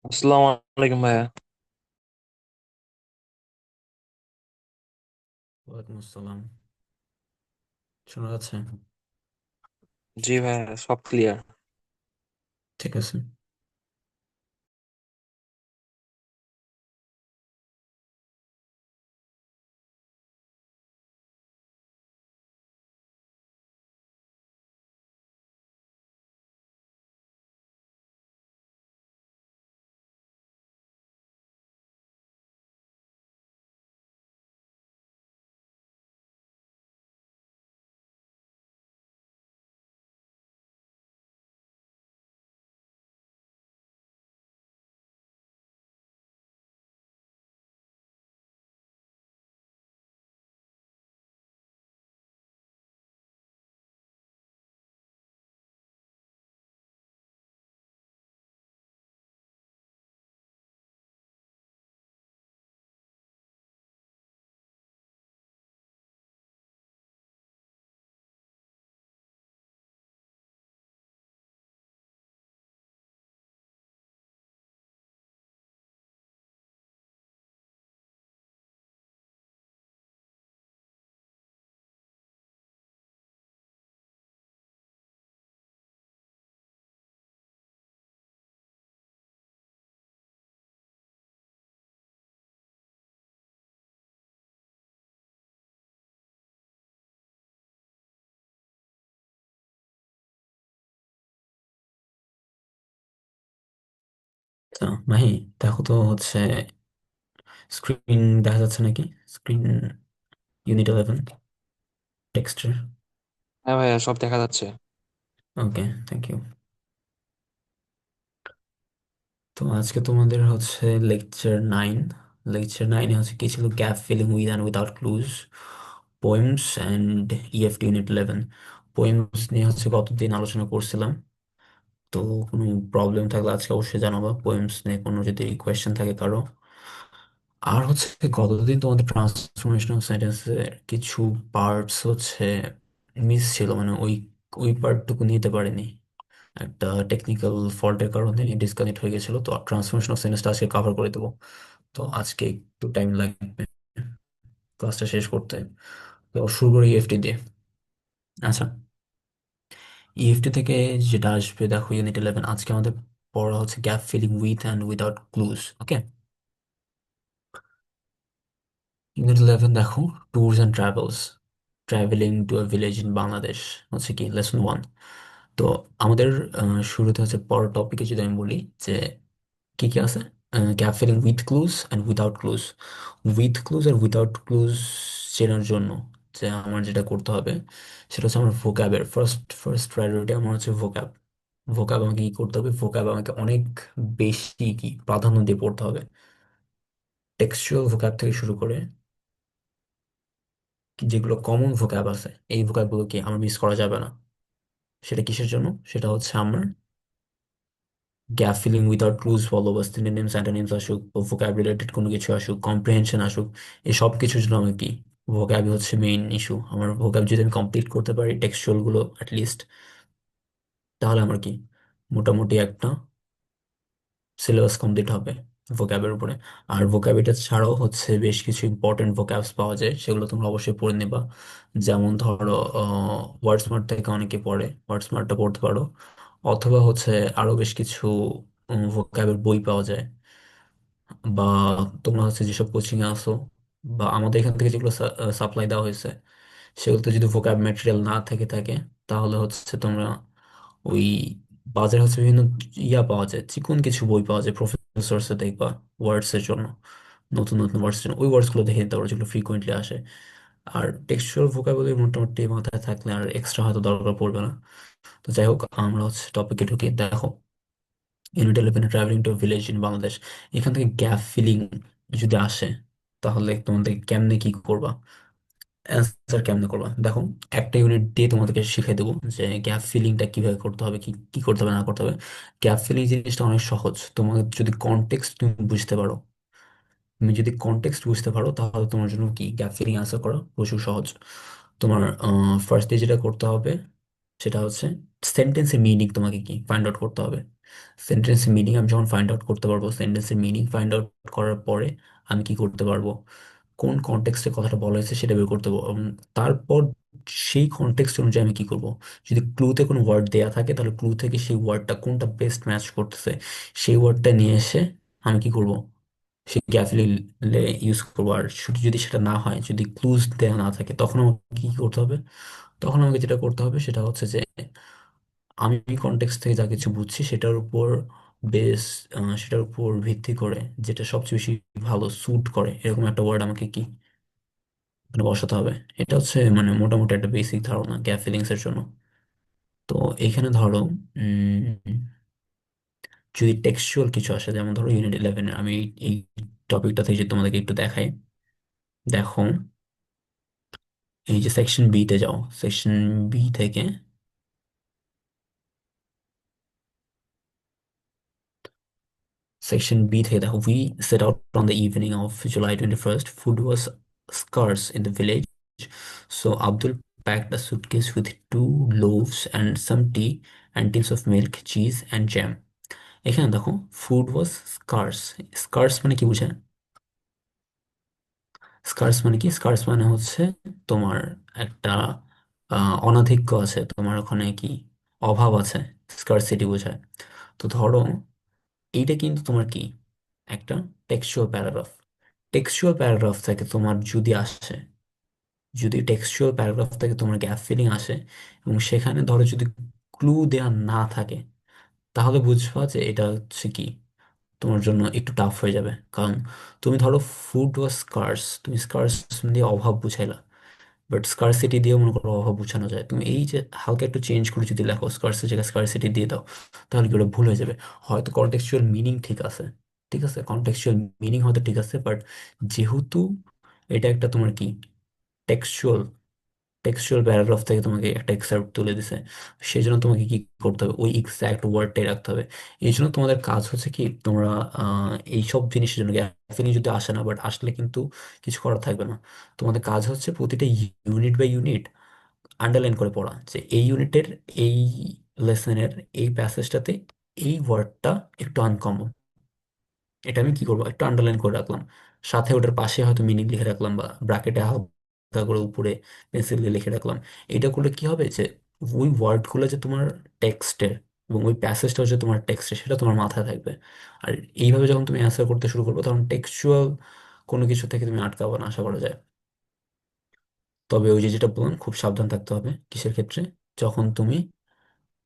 আসসালামু আলাইকুম ভাইয়া। ওয়ালাইকুম আসসালাম। শোনা যাচ্ছে? জি ভাইয়া, সব ক্লিয়ার। ঠিক আছে। তা মাহি, দেখো তো স্ক্রিন দেখা যাচ্ছে নাকি? স্ক্রিন ইউনিট 11 টেক্সটের। হ্যাঁ ভাইয়া, সব দেখা যাচ্ছে। ওকে, থ্যাংক ইউ। তো আজকে তোমাদের লেকচার 9। লেকচার 9-এ কি ছিল? Gap filling with and without clues, poems and EFT unit 11। Poems নিয়ে গতদিন আলোচনা করছিলাম। তো কোনো প্রবলেম থাকলে আজকে অবশ্যই জানাবা, পোয়েমস নিয়ে কোনো যদি কোয়েশ্চেন থাকে কারো। আর গতদিন তোমাদের ট্রান্সফরমেশনাল সেন্টেন্সের কিছু পার্টস মিস ছিল, মানে ওই ওই পার্টটুকু নিতে পারিনি। একটা টেকনিক্যাল ফল্টের কারণে ডিসকানেক্ট হয়ে গেছিল। তো ট্রান্সফরমেশনাল সেন্টেন্সটা আজকে কভার করে দেবো। তো আজকে একটু টাইম লাগবে ক্লাসটা শেষ করতে। তো শুরু করি ইএফটি দিয়ে। আচ্ছা, ইএফটি থেকে যেটা আসবে, দেখো ইউনিট 11 আজকে আমাদের পড়া হচ্ছে gap filling with and without clues. Okay, unit 11 দেখো, tours and travels, travelling to a village in Bangladesh কি লেসন 1। তো আমাদের শুরুতে পরের টপিকে যদি আমি বলি যে কি কি আছে, gap filling with clues and without clues. With clues আর উইদাউট ক্লুজ চেনার জন্য যে আমার যেটা করতে হবে সেটা হচ্ছে আমার ভোক্যাবের ফার্স্ট ফার্স্ট প্রায়োরিটি। আমার ভোক্যাব। ভোক্যাব আমাকে কি করতে হবে? ভোক্যাব আমাকে অনেক বেশি প্রাধান্য দিয়ে পড়তে হবে। টেক্সচুয়াল ভোক্যাব থেকে শুরু করে যেগুলো কমন ভোক্যাব আছে, এই ভোক্যাব গুলো আমার মিস করা যাবে না। সেটা কিসের জন্য? সেটা আমার গ্যাপ ফিলিং উইদাউট ক্লুজ বলো বা সিনোনিমস অ্যান্টোনিমস আসুক বা ভোক্যাব রিলেটেড কোনো কিছু আসুক, কম্প্রিহেনশন আসুক, এই সব কিছুর জন্য আমার ভোক্যাবই মেইন ইস্যু। আমার ভোক্যাব যদি আমি কমপ্লিট করতে পারি টেক্সচুয়াল গুলো লিস্ট, তাহলে আমার মোটামুটি একটা সিলেবাস কমপ্লিট হবে ভোক্যাবের উপরে। আর ভোক্যাব এটা ছাড়াও বেশ কিছু ইম্পর্টেন্ট ভোক্যাবস পাওয়া যায়, সেগুলো তোমরা অবশ্যই পড়ে নিবা। যেমন ধরো, ওয়ার্ডস্মার্ট থেকে অনেকে পড়ে, ওয়ার্ডস্মার্টটা পড়তে পারো। অথবা আরো বেশ কিছু ভোক্যাবের বই পাওয়া যায়। বা তোমরা যেসব কোচিং এ আসো বা আমাদের এখান থেকে যেগুলো সাপ্লাই দেওয়া হয়েছে, সেগুলোতে যদি ভোক্যাব ম্যাটেরিয়াল না থেকে থাকে, তাহলে তোমরা ওই বাজারে বিভিন্ন পাওয়া যায়, চিকন কিছু বই পাওয়া যায় প্রফেসর দেখবা ওয়ার্ডস এর জন্য, নতুন নতুন ওয়ার্ডস এর জন্য। ওই ওয়ার্ডস গুলো দেখে নিতে পারো যেগুলো ফ্রিকোয়েন্টলি আসে। আর টেক্সচুয়াল ভোকাবুলারি মোটামুটি মাথায় থাকলে আর এক্সট্রা হয়তো দরকার পড়বে না। তো যাই হোক, আমরা টপিকে ঢুকি। দেখো, unit 11 travelling to village in Bangladesh, এখান থেকে গ্যাপ ফিলিং যদি আসে, তাহলে তোমাদের কেমনে কি করবা, অ্যান্সার কেমনে করবা। দেখো, একটা ইউনিট দিয়ে তোমাদেরকে শিখিয়ে দেবো যে গ্যাপ ফিলিংটা কিভাবে করতে হবে, কি কি করতে হবে না করতে হবে। গ্যাপ ফিলিং জিনিসটা অনেক সহজ, তোমার যদি কনটেক্সট তুমি বুঝতে পারো। তুমি যদি কনটেক্সট বুঝতে পারো তাহলে তোমার জন্য গ্যাপ ফিলিং আনসার করা প্রচুর সহজ। তোমার ফার্স্টে যেটা করতে হবে সেটা সেন্টেন্সের মিনিং তোমাকে ফাইন্ড আউট করতে হবে। সেন্টেন্সের মিনিং আমি যখন ফাইন্ড আউট করতে পারবো, সেন্টেন্সের মিনিং ফাইন্ড আউট করার পরে আমি কি করতে পারবো, কোন কনটেক্সটে কথাটা বলা হয়েছে সেটা বের করতে পারবো। এবং তারপর সেই কনটেক্সট অনুযায়ী আমি কি করব, যদি ক্লুতে কোনো ওয়ার্ড দেয়া থাকে তাহলে ক্লু থেকে সেই ওয়ার্ডটা কোনটা বেস্ট ম্যাচ করতেছে সেই ওয়ার্ডটা নিয়ে এসে আমি কি করব, সেই গ্যাফিলি ইউজ করবো। আর শুধু যদি সেটা না হয়, যদি ক্লুজ দেওয়া না থাকে, তখন আমাকে কি করতে হবে, তখন আমাকে যেটা করতে হবে সেটা হচ্ছে যে আমি কনটেক্সট থেকে যা কিছু বুঝছি সেটার উপর বেস, সেটার উপর ভিত্তি করে যেটা সবচেয়ে বেশি ভালো স্যুট করে এরকম একটা ওয়ার্ড আমাকে কি মানে বসাতে হবে। এটা হচ্ছে মানে মোটামুটি একটা বেসিক ধারণা গ্যাপ ফিলিংস এর জন্য। তো এইখানে ধরো উম, যদি টেক্সচুয়াল কিছু আসে, যেমন ধরো ইউনিট 11 আমি এই টপিকটা থেকে যদি তোমাদেরকে একটু দেখাই, দেখো এই যে সেকশন বি তে যাও, সেকশন বি থেকে Section B থেকে দেখো, we set out on the evening of July 21st. Food was scarce in the village, so Abdul packed a suitcase with 2 loaves and some tea and tins of milk, cheese and jam. এখানে দেখো food was স্কার্স। স্কার্স মানে কি বোঝায়? স্কার্স মানে কি? স্কার্স মানে হচ্ছে তোমার একটা অনাধিক্য আছে তোমার ওখানে, কি অভাব আছে, স্কারসিটি বোঝায়। তো ধরো এইটা কিন্তু তোমার কি একটা টেক্সচুয়াল প্যারাগ্রাফ। টেক্সচুয়াল প্যারাগ্রাফ থেকে তোমার যদি আসে, যদি টেক্সচুয়াল প্যারাগ্রাফ থেকে তোমার গ্যাপ ফিলিং আসে এবং সেখানে ধরো যদি ক্লু দেওয়া না থাকে, তাহলে বুঝবা যে এটা হচ্ছে কি তোমার জন্য একটু টাফ হয়ে যাবে। কারণ তুমি ধরো ফুড ওয়াজ স্কার্স, তুমি স্কার্স দিয়ে অভাব বুঝাইলা, বাট স্কারসিটি দিয়েও মনে করো অভাব বোঝানো যায়। তুমি এই যে হালকা একটু চেঞ্জ করে যদি লেখো, স্কার্সের জায়গায় স্কারসিটি দিয়ে দাও, তাহলে কি ওটা ভুল হয়ে যাবে। হয়তো কন্টেক্সচুয়াল মিনিং ঠিক আছে, ঠিক আছে, কন্টেক্সচুয়াল মিনিং হয়তো ঠিক আছে, বাট যেহেতু এটা একটা তোমার কি টেক্সচুয়াল টেক্সচুয়াল প্যারাগ্রাফ থেকে তোমাকে একটা এক্সার্ট তুলে দিছে, সেই জন্য তোমাকে কি করতে হবে, ওই এক্সাক্ট ওয়ার্ডটাই রাখতে হবে। এই জন্য তোমাদের কাজ হচ্ছে কি, তোমরা এইসব জিনিসের জন্য গ্যাফিলিং যদি আসে না, বাট আসলে কিন্তু কিছু করার থাকবে না। তোমাদের কাজ হচ্ছে প্রতিটা ইউনিট বাই ইউনিট আন্ডারলাইন করে পড়া, যে এই ইউনিটের এই লেসনের এই প্যাসেজটাতে এই ওয়ার্ডটা একটু আনকমন, এটা আমি কি করবো, একটু আন্ডারলাইন করে রাখলাম। সাথে ওটার পাশে হয়তো মিনিং লিখে রাখলাম, বা ব্র্যাকেটে হালকা করে উপরে পেন্সিল দিয়ে লিখে রাখলাম। এটা করলে কি হবে যে ওই ওয়ার্ডগুলো যে তোমার টেক্সটের এবং ওই প্যাসেজটা হচ্ছে তোমার টেক্সটের, সেটা তোমার মাথায় থাকবে। আর এইভাবে যখন তুমি অ্যান্সার করতে শুরু করবে, তখন টেক্সচুয়াল কোনো কিছু থেকে তুমি আটকাবো না আশা করা যায়। তবে ওই যে যেটা বললাম, খুব সাবধান থাকতে হবে কিসের ক্ষেত্রে, যখন তুমি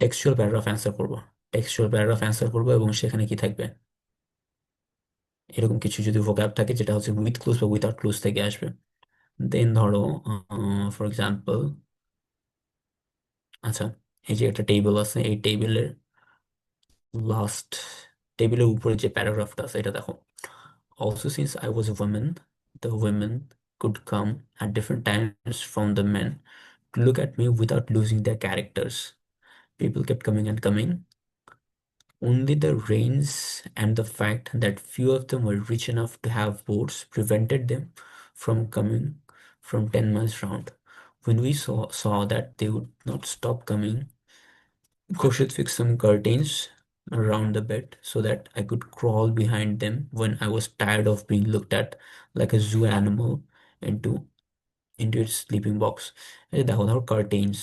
টেক্সচুয়াল প্যারাগ্রাফ অ্যান্সার করবো। টেক্সচুয়াল প্যারাগ্রাফ অ্যান্সার করবো এবং সেখানে কি থাকবে, এরকম কিছু যদি ভোক্যাব থাকে যেটা হচ্ছে উইথ ক্লুজ বা উইথাউট ক্লুজ থেকে আসবে, দেন ধরো ফর এক্সাম্পল, আচ্ছা এই যে একটা টেবিল আছে, এই টেবিলের লাস্ট, টেবিলের উপরে যে প্যারাগ্রাফটা আছে এটা দেখো, also since I was A woman, the women could come at different times from the men to look at me without losing their characters. People kept coming and coming. Only the rains and the fact that few of them were rich enough to have boats prevented them from coming from 10 miles round. When we saw that they would not stop coming, Khurshid fixed some curtains around the bed so that I could crawl behind them when I was tired of being looked at like a zoo animal into its sleeping box. এই যে দেখো, ধরো curtains,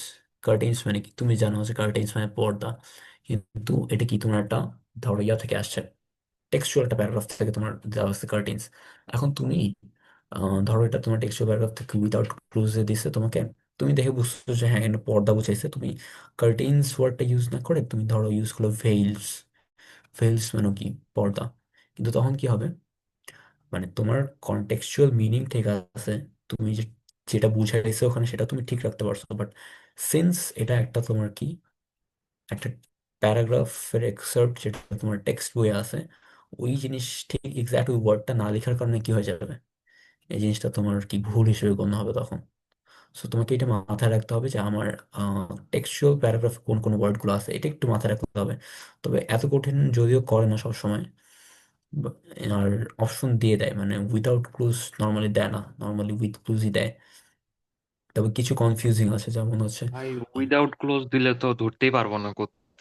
curtains মানে কি তুমি জানো যে curtains মানে পর্দা, কিন্তু এটা কি তোমার একটা ধরো ইয়া থেকে আসছে, টেক্সচুয়াল একটা প্যারাগ্রাফ থেকে তোমার দেওয়া হচ্ছে কার্টেইনস। এখন তুমি ধরো এটা তোমার টেক্সচুয়াল প্যারাগ্রাফ থেকে উইদাউট ক্লুজে দিচ্ছে তোমাকে, তুমি দেখে বুঝছো যে হ্যাঁ এখানে পর্দা বুঝাইছে, তুমি কার্টেইনস ওয়ার্ডটা ইউজ না করে তুমি ধরো ইউজ করলো ভেইলস। ভেইলস মানে কি পর্দা। কিন্তু তখন কি হবে, মানে তোমার কনটেক্সচুয়াল মিনিং ঠিক আছে, তুমি যেটা বুঝাইছো ওখানে সেটা তুমি ঠিক রাখতে পারছো, বাট সিন্স এটা একটা তোমার কি একটা প্যারাগ্রাফের এক্সার্ট যেটা তোমার টেক্সট বইয়ে আছে, ওই জিনিস ঠিক এক্সাক্ট ওই ওয়ার্ডটা না লেখার কারণে কি হয়ে যাবে, এই জিনিসটা তোমার কি ভুল হিসেবে গণ্য হবে তখন। সো তোমাকে এটা মাথায় রাখতে হবে যে আমার টেক্সচুয়াল প্যারাগ্রাফ কোন কোন ওয়ার্ডগুলো আছে, এটা একটু মাথায় রাখতে হবে। তবে এত কঠিন যদিও করে না সবসময়, বা- আর অপশন দিয়ে দেয়, মানে উইদাউট ক্লুজ নর্মালি দেয় না, নর্মালি উইথ ক্লুজই দেয়। তবে কিছু কনফিউজিং আছে, যেমন হচ্ছে ভাই উইদাউট ক্লোজ দিলে তো ধরতেই পারবো না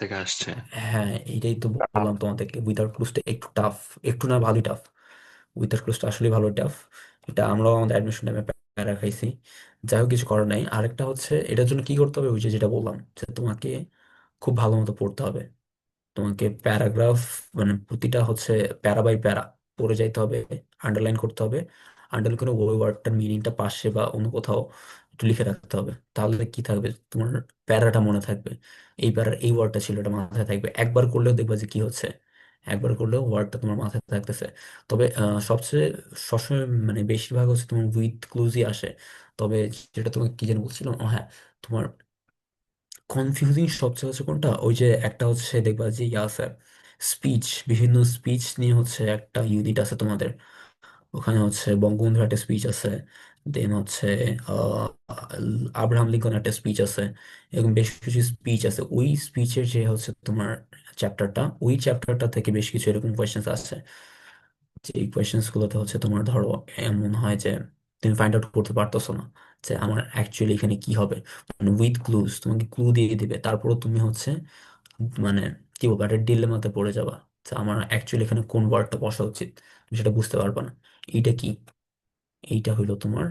থেকে আসছে। হ্যাঁ, এইটাই তো বললাম তোমাদেরকে, উইদাউট ক্লুজটা একটু টাফ। একটু না, ভালোই টাফ। উইদাউট ক্লুজটা আসলে ভালো টাফ। এটা আমরাও আমাদের অ্যাডমিশন টাইমে প্যারা খাইছি। যাই হোক, কিছু করার নাই। আরেকটা হচ্ছে, এটার জন্য কি করতে হবে, ওই যে যেটা বললাম, যে তোমাকে খুব ভালো মতো পড়তে হবে। তোমাকে প্যারাগ্রাফ, মানে প্রতিটা হচ্ছে প্যারা বাই প্যারা পড়ে যাইতে হবে, আন্ডারলাইন করতে হবে। আন্ডারলাইন করে ওই ওয়ার্ডটার মিনিংটা পাশে বা অন্য কোথাও একটু লিখে রাখতে হবে। তাহলে কি থাকবে, তোমার প্যারাটা মনে থাকবে। এই প্যারার এই ওয়ার্ডটা ছিল, এটা মাথায় থাকবে। একবার করলেও দেখবা যে কি হচ্ছে, একবার করলেও ওয়ার্ডটা তোমার মাথায় থাকতেছে। তবে সবচেয়ে সবসময় মানে বেশিরভাগ হচ্ছে তোমার উইথ ক্লুজই আসে। তবে যেটা তোমাকে কি যেন বলছিলাম, ও হ্যাঁ, তোমার কনফিউজিং সবচেয়ে হচ্ছে কোনটা, ওই যে একটা হচ্ছে দেখবা যে ইয়ে আছে, স্পিচ, বিভিন্ন স্পিচ নিয়ে হচ্ছে একটা ইউনিট আছে তোমাদের। ওখানে হচ্ছে বঙ্গবন্ধুর একটা স্পিচ আছে, দেন হচ্ছে আহ আব্রাহাম লিঙ্কন একটা স্পিচ আছে। এরকম বেশ কিছু স্পিচ আছে। ওই স্পিচের যে হচ্ছে তোমার চ্যাপ্টারটা, ওই চ্যাপ্টারটা থেকে বেশ কিছু এরকম কোয়েশ্চেন্স আছে। যে এই কোয়েশ্চেন্স গুলোতে হচ্ছে তোমার ধরো এমন হয় যে তুমি ফাইন্ড আউট করতে পারতেছো না যে আমার অ্যাকচুয়ালি এখানে কি হবে। মানে উইথ ক্লুজ তোমাকে ক্লু দিয়ে দিবে, তারপরও তুমি হচ্ছে মানে কি বলবো, একটা ডিলেমাতে পড়ে যাবা যে আমার অ্যাকচুয়ালি এখানে কোন ওয়ার্ডটা বসা উচিত। তুমি সেটা বুঝতে পারবা না। এইটা কি, এইটা হইলো তোমার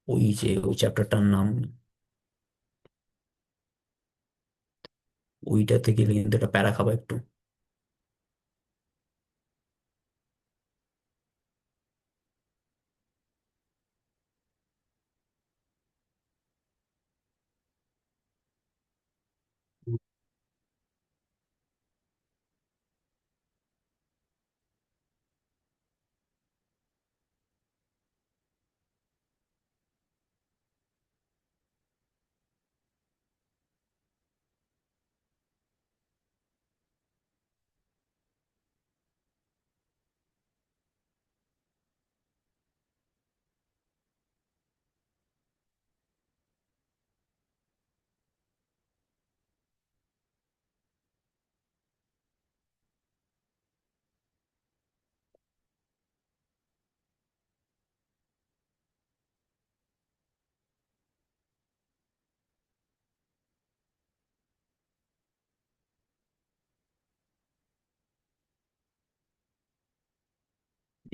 ওই যে ওই চ্যাপ্টারটার নাম। ওইটাতে গেলে কিন্তু এটা প্যারা খাবা একটু।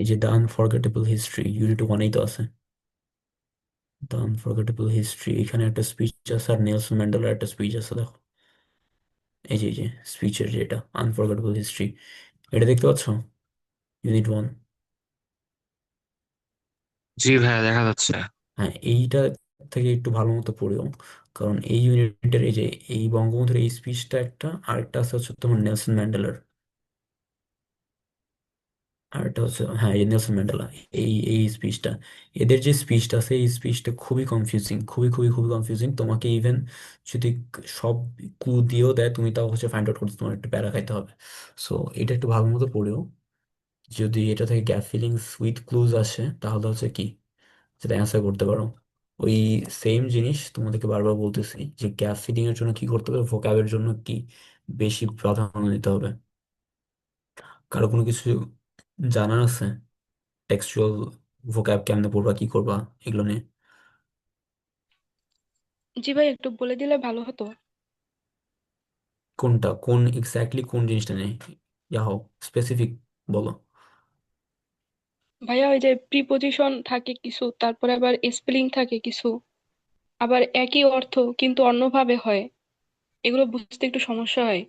এই যে দ্য আনফরগেটেবল হিস্ট্রি, ইউনিট ওয়ানেই তো আছে। দ্য আনফরগেটেবল হিস্ট্রি, এখানে একটা স্পিচ আছে, আর নেলসন ম্যান্ডেলার একটা স্পিচ আছে, দেখো। এই যে স্পিচের যেটা আনফরগেটেবল হিস্ট্রি, এটা দেখতে পাচ্ছ, ইউনিট ওয়ান। জি ভাইয়া, দেখা যাচ্ছে। হ্যাঁ, এইটা থেকে একটু ভালো মতো পড়িও। কারণ এই ইউনিটের এই যে এই বঙ্গবন্ধুর এই স্পিচটা একটা, আরেকটা আছে হচ্ছে তোমার নেলসন ম্যান্ডেলার। আর এটা হচ্ছে, হ্যাঁ, এই নেলসন ম্যান্ডেলা, এই এই স্পিচটা। এদের যে স্পিচটা আছে, এই স্পিচটা খুবই কনফিউজিং, খুবই খুবই খুবই কনফিউজিং। তোমাকে ইভেন যদি সব ক্লু দিয়েও দেয়, তুমি তাও হচ্ছে ফাইন্ড আউট করতে তোমার একটু প্যারা খাইতে হবে। সো এটা একটু ভালো মতো পড়েও, যদি এটা থেকে গ্যাপ ফিলিংস উইথ ক্লুজ আসে, তাহলে হচ্ছে কি সেটা অ্যান্সার করতে পারো। ওই সেম জিনিস তোমাদেরকে বারবার বলতেছি, যে গ্যাপ ফিলিং এর জন্য কি করতে হবে, ভোকাবের জন্য কি বেশি প্রাধান্য দিতে হবে। কারো কোনো কিছু জানার আছে, টেক্সচুয়াল ভোকাব কেমনে পড়বা, কি করবা, এগুলো নিয়ে? জি ভাই, একটু বলে দিলে ভালো হতো। কোনটা, কোন এক্স্যাক্টলি কোন জিনিসটা নিয়ে, ইয়া হোক, স্পেসিফিক বলো। ভাইয়া, ওই যে প্রিপোজিশন থাকে কিছু, তারপরে আবার স্পেলিং থাকে কিছু, আবার একই অর্থ কিন্তু অন্যভাবে হয়, এগুলো বুঝতে একটু সমস্যা হয়।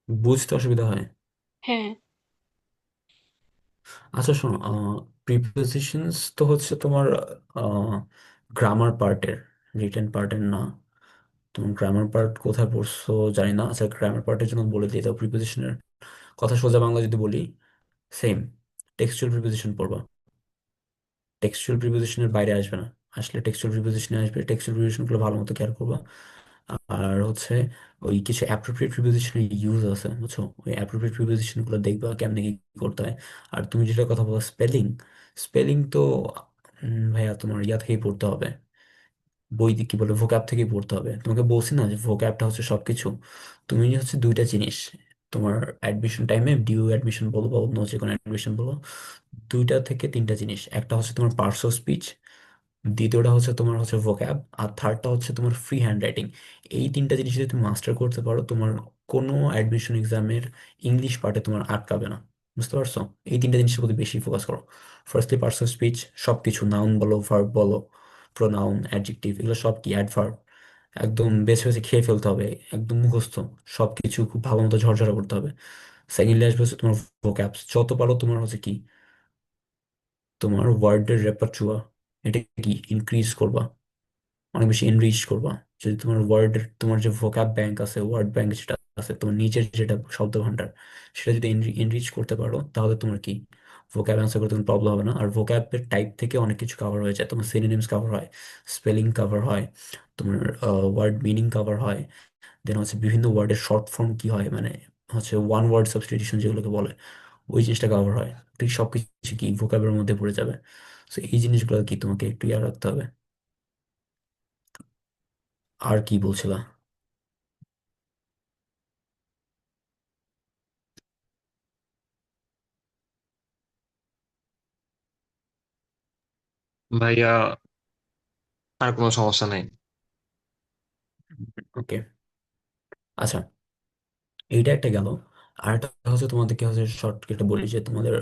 বুঝতে অসুবিধা হয়? হ্যাঁ। আচ্ছা শোনো, প্রিপোজিশনস তো হচ্ছে তোমার গ্রামার পার্টের, রিটেন পার্টের না। তুমি গ্রামার পার্ট কোথায় পড়ছো জানি না। আচ্ছা, গ্রামার পার্টের জন্য বলে দিই দাও। প্রিপোজিশনের কথা সোজা বাংলা যদি বলি, সেম টেক্সচুয়াল প্রিপোজিশন পড়বা। টেক্সচুয়াল প্রিপোজিশনের বাইরে আসবে না। আসলে টেক্সচুয়াল প্রিপোজিশনে আসবে, টেক্সচুয়াল প্রিপোজিশন গুলো ভালো মতো কেয়ার করবা। আর হচ্ছে ওই কিছু অ্যাপ্রোপ্রিয়েট প্রিপোজিশনের ইউজ আছে, বুঝছো? ওই অ্যাপ্রোপ্রিয়েট প্রিপোজিশন গুলো দেখবা কেমনে কি করতে হয়। আর তুমি যেটা কথা বলো স্পেলিং, স্পেলিং তো ভাইয়া তোমার ইয়া থেকেই পড়তে হবে, বই কি বলে ভোক্যাব থেকেই পড়তে হবে। তোমাকে বলছি না যে ভোক্যাবটা হচ্ছে সবকিছু। তুমি হচ্ছে দুইটা জিনিস, তোমার অ্যাডমিশন টাইমে ডিউ অ্যাডমিশন বলো বা অন্য যে কোনো অ্যাডমিশন বলো, দুইটা থেকে তিনটা জিনিস। একটা হচ্ছে তোমার পার্টস অফ স্পিচ, দ্বিতীয়টা হচ্ছে তোমার হচ্ছে ভোক্যাব, আর থার্ডটা হচ্ছে তোমার ফ্রি হ্যান্ড রাইটিং। এই তিনটা জিনিস যদি তুমি মাস্টার করতে পারো, তোমার কোনো অ্যাডমিশন এক্সামের ইংলিশ পার্টে তোমার আটকাবে না। বুঝতে পারছো? এই তিনটা জিনিসের প্রতি বেশি ফোকাস করো। ফার্স্টলি পার্সোনাল স্পিচ, সবকিছু নাউন বলো, ভার্ব বলো, প্রোনাউন, অ্যাডজেক্টিভ, এগুলো সব কি অ্যাডভার্ব, একদম বেছে বেছে খেয়ে ফেলতে হবে, একদম মুখস্থ, সবকিছু খুব ভালো মতো ঝরঝরা করতে হবে। সেকেন্ডলি আসবে হচ্ছে তোমার ভোক্যাবস, যত পারো তোমার হচ্ছে কি তোমার ওয়ার্ডের রেপার্চুয়া, এটা কি ইনক্রিজ করবা, অনেক বেশি এনরিচ করবা। যদি তোমার ওয়ার্ডের, তোমার যে ভোকাব ব্যাংক আছে, ওয়ার্ড ব্যাংক যেটা আছে, তোমার নিজের যেটা শব্দ ভান্ডার, সেটা যদি এনরিচ করতে পারো, তাহলে তোমার কি ভোকাব অ্যান্সার করতে কোনো প্রবলেম হবে না। আর ভোকাবের টাইপ থেকে অনেক কিছু কভার হয়ে যায়, তোমার সিনোনিমস কভার হয়, স্পেলিং কভার হয়, তোমার ওয়ার্ড মিনিং কভার হয়, দেন হচ্ছে বিভিন্ন ওয়ার্ডের শর্ট ফর্ম কি হয়, মানে হচ্ছে ওয়ান ওয়ার্ড সাবস্টিটিউশন যেগুলোকে বলে, ওই জিনিসটা কভার হয়। ঠিক সবকিছু কি ভোকাবের মধ্যে পড়ে যাবে। তো এই জিনিসগুলো কি তোমাকে একটু ইয়াদ রাখতে হবে। আর কি বলছিলা? ভাইয়া, আর কোনো সমস্যা নেই। ওকে, আচ্ছা, এইটা একটা গেল। আর একটা হচ্ছে তোমাদেরকে হচ্ছে শর্টকাটে বলি যে তোমাদের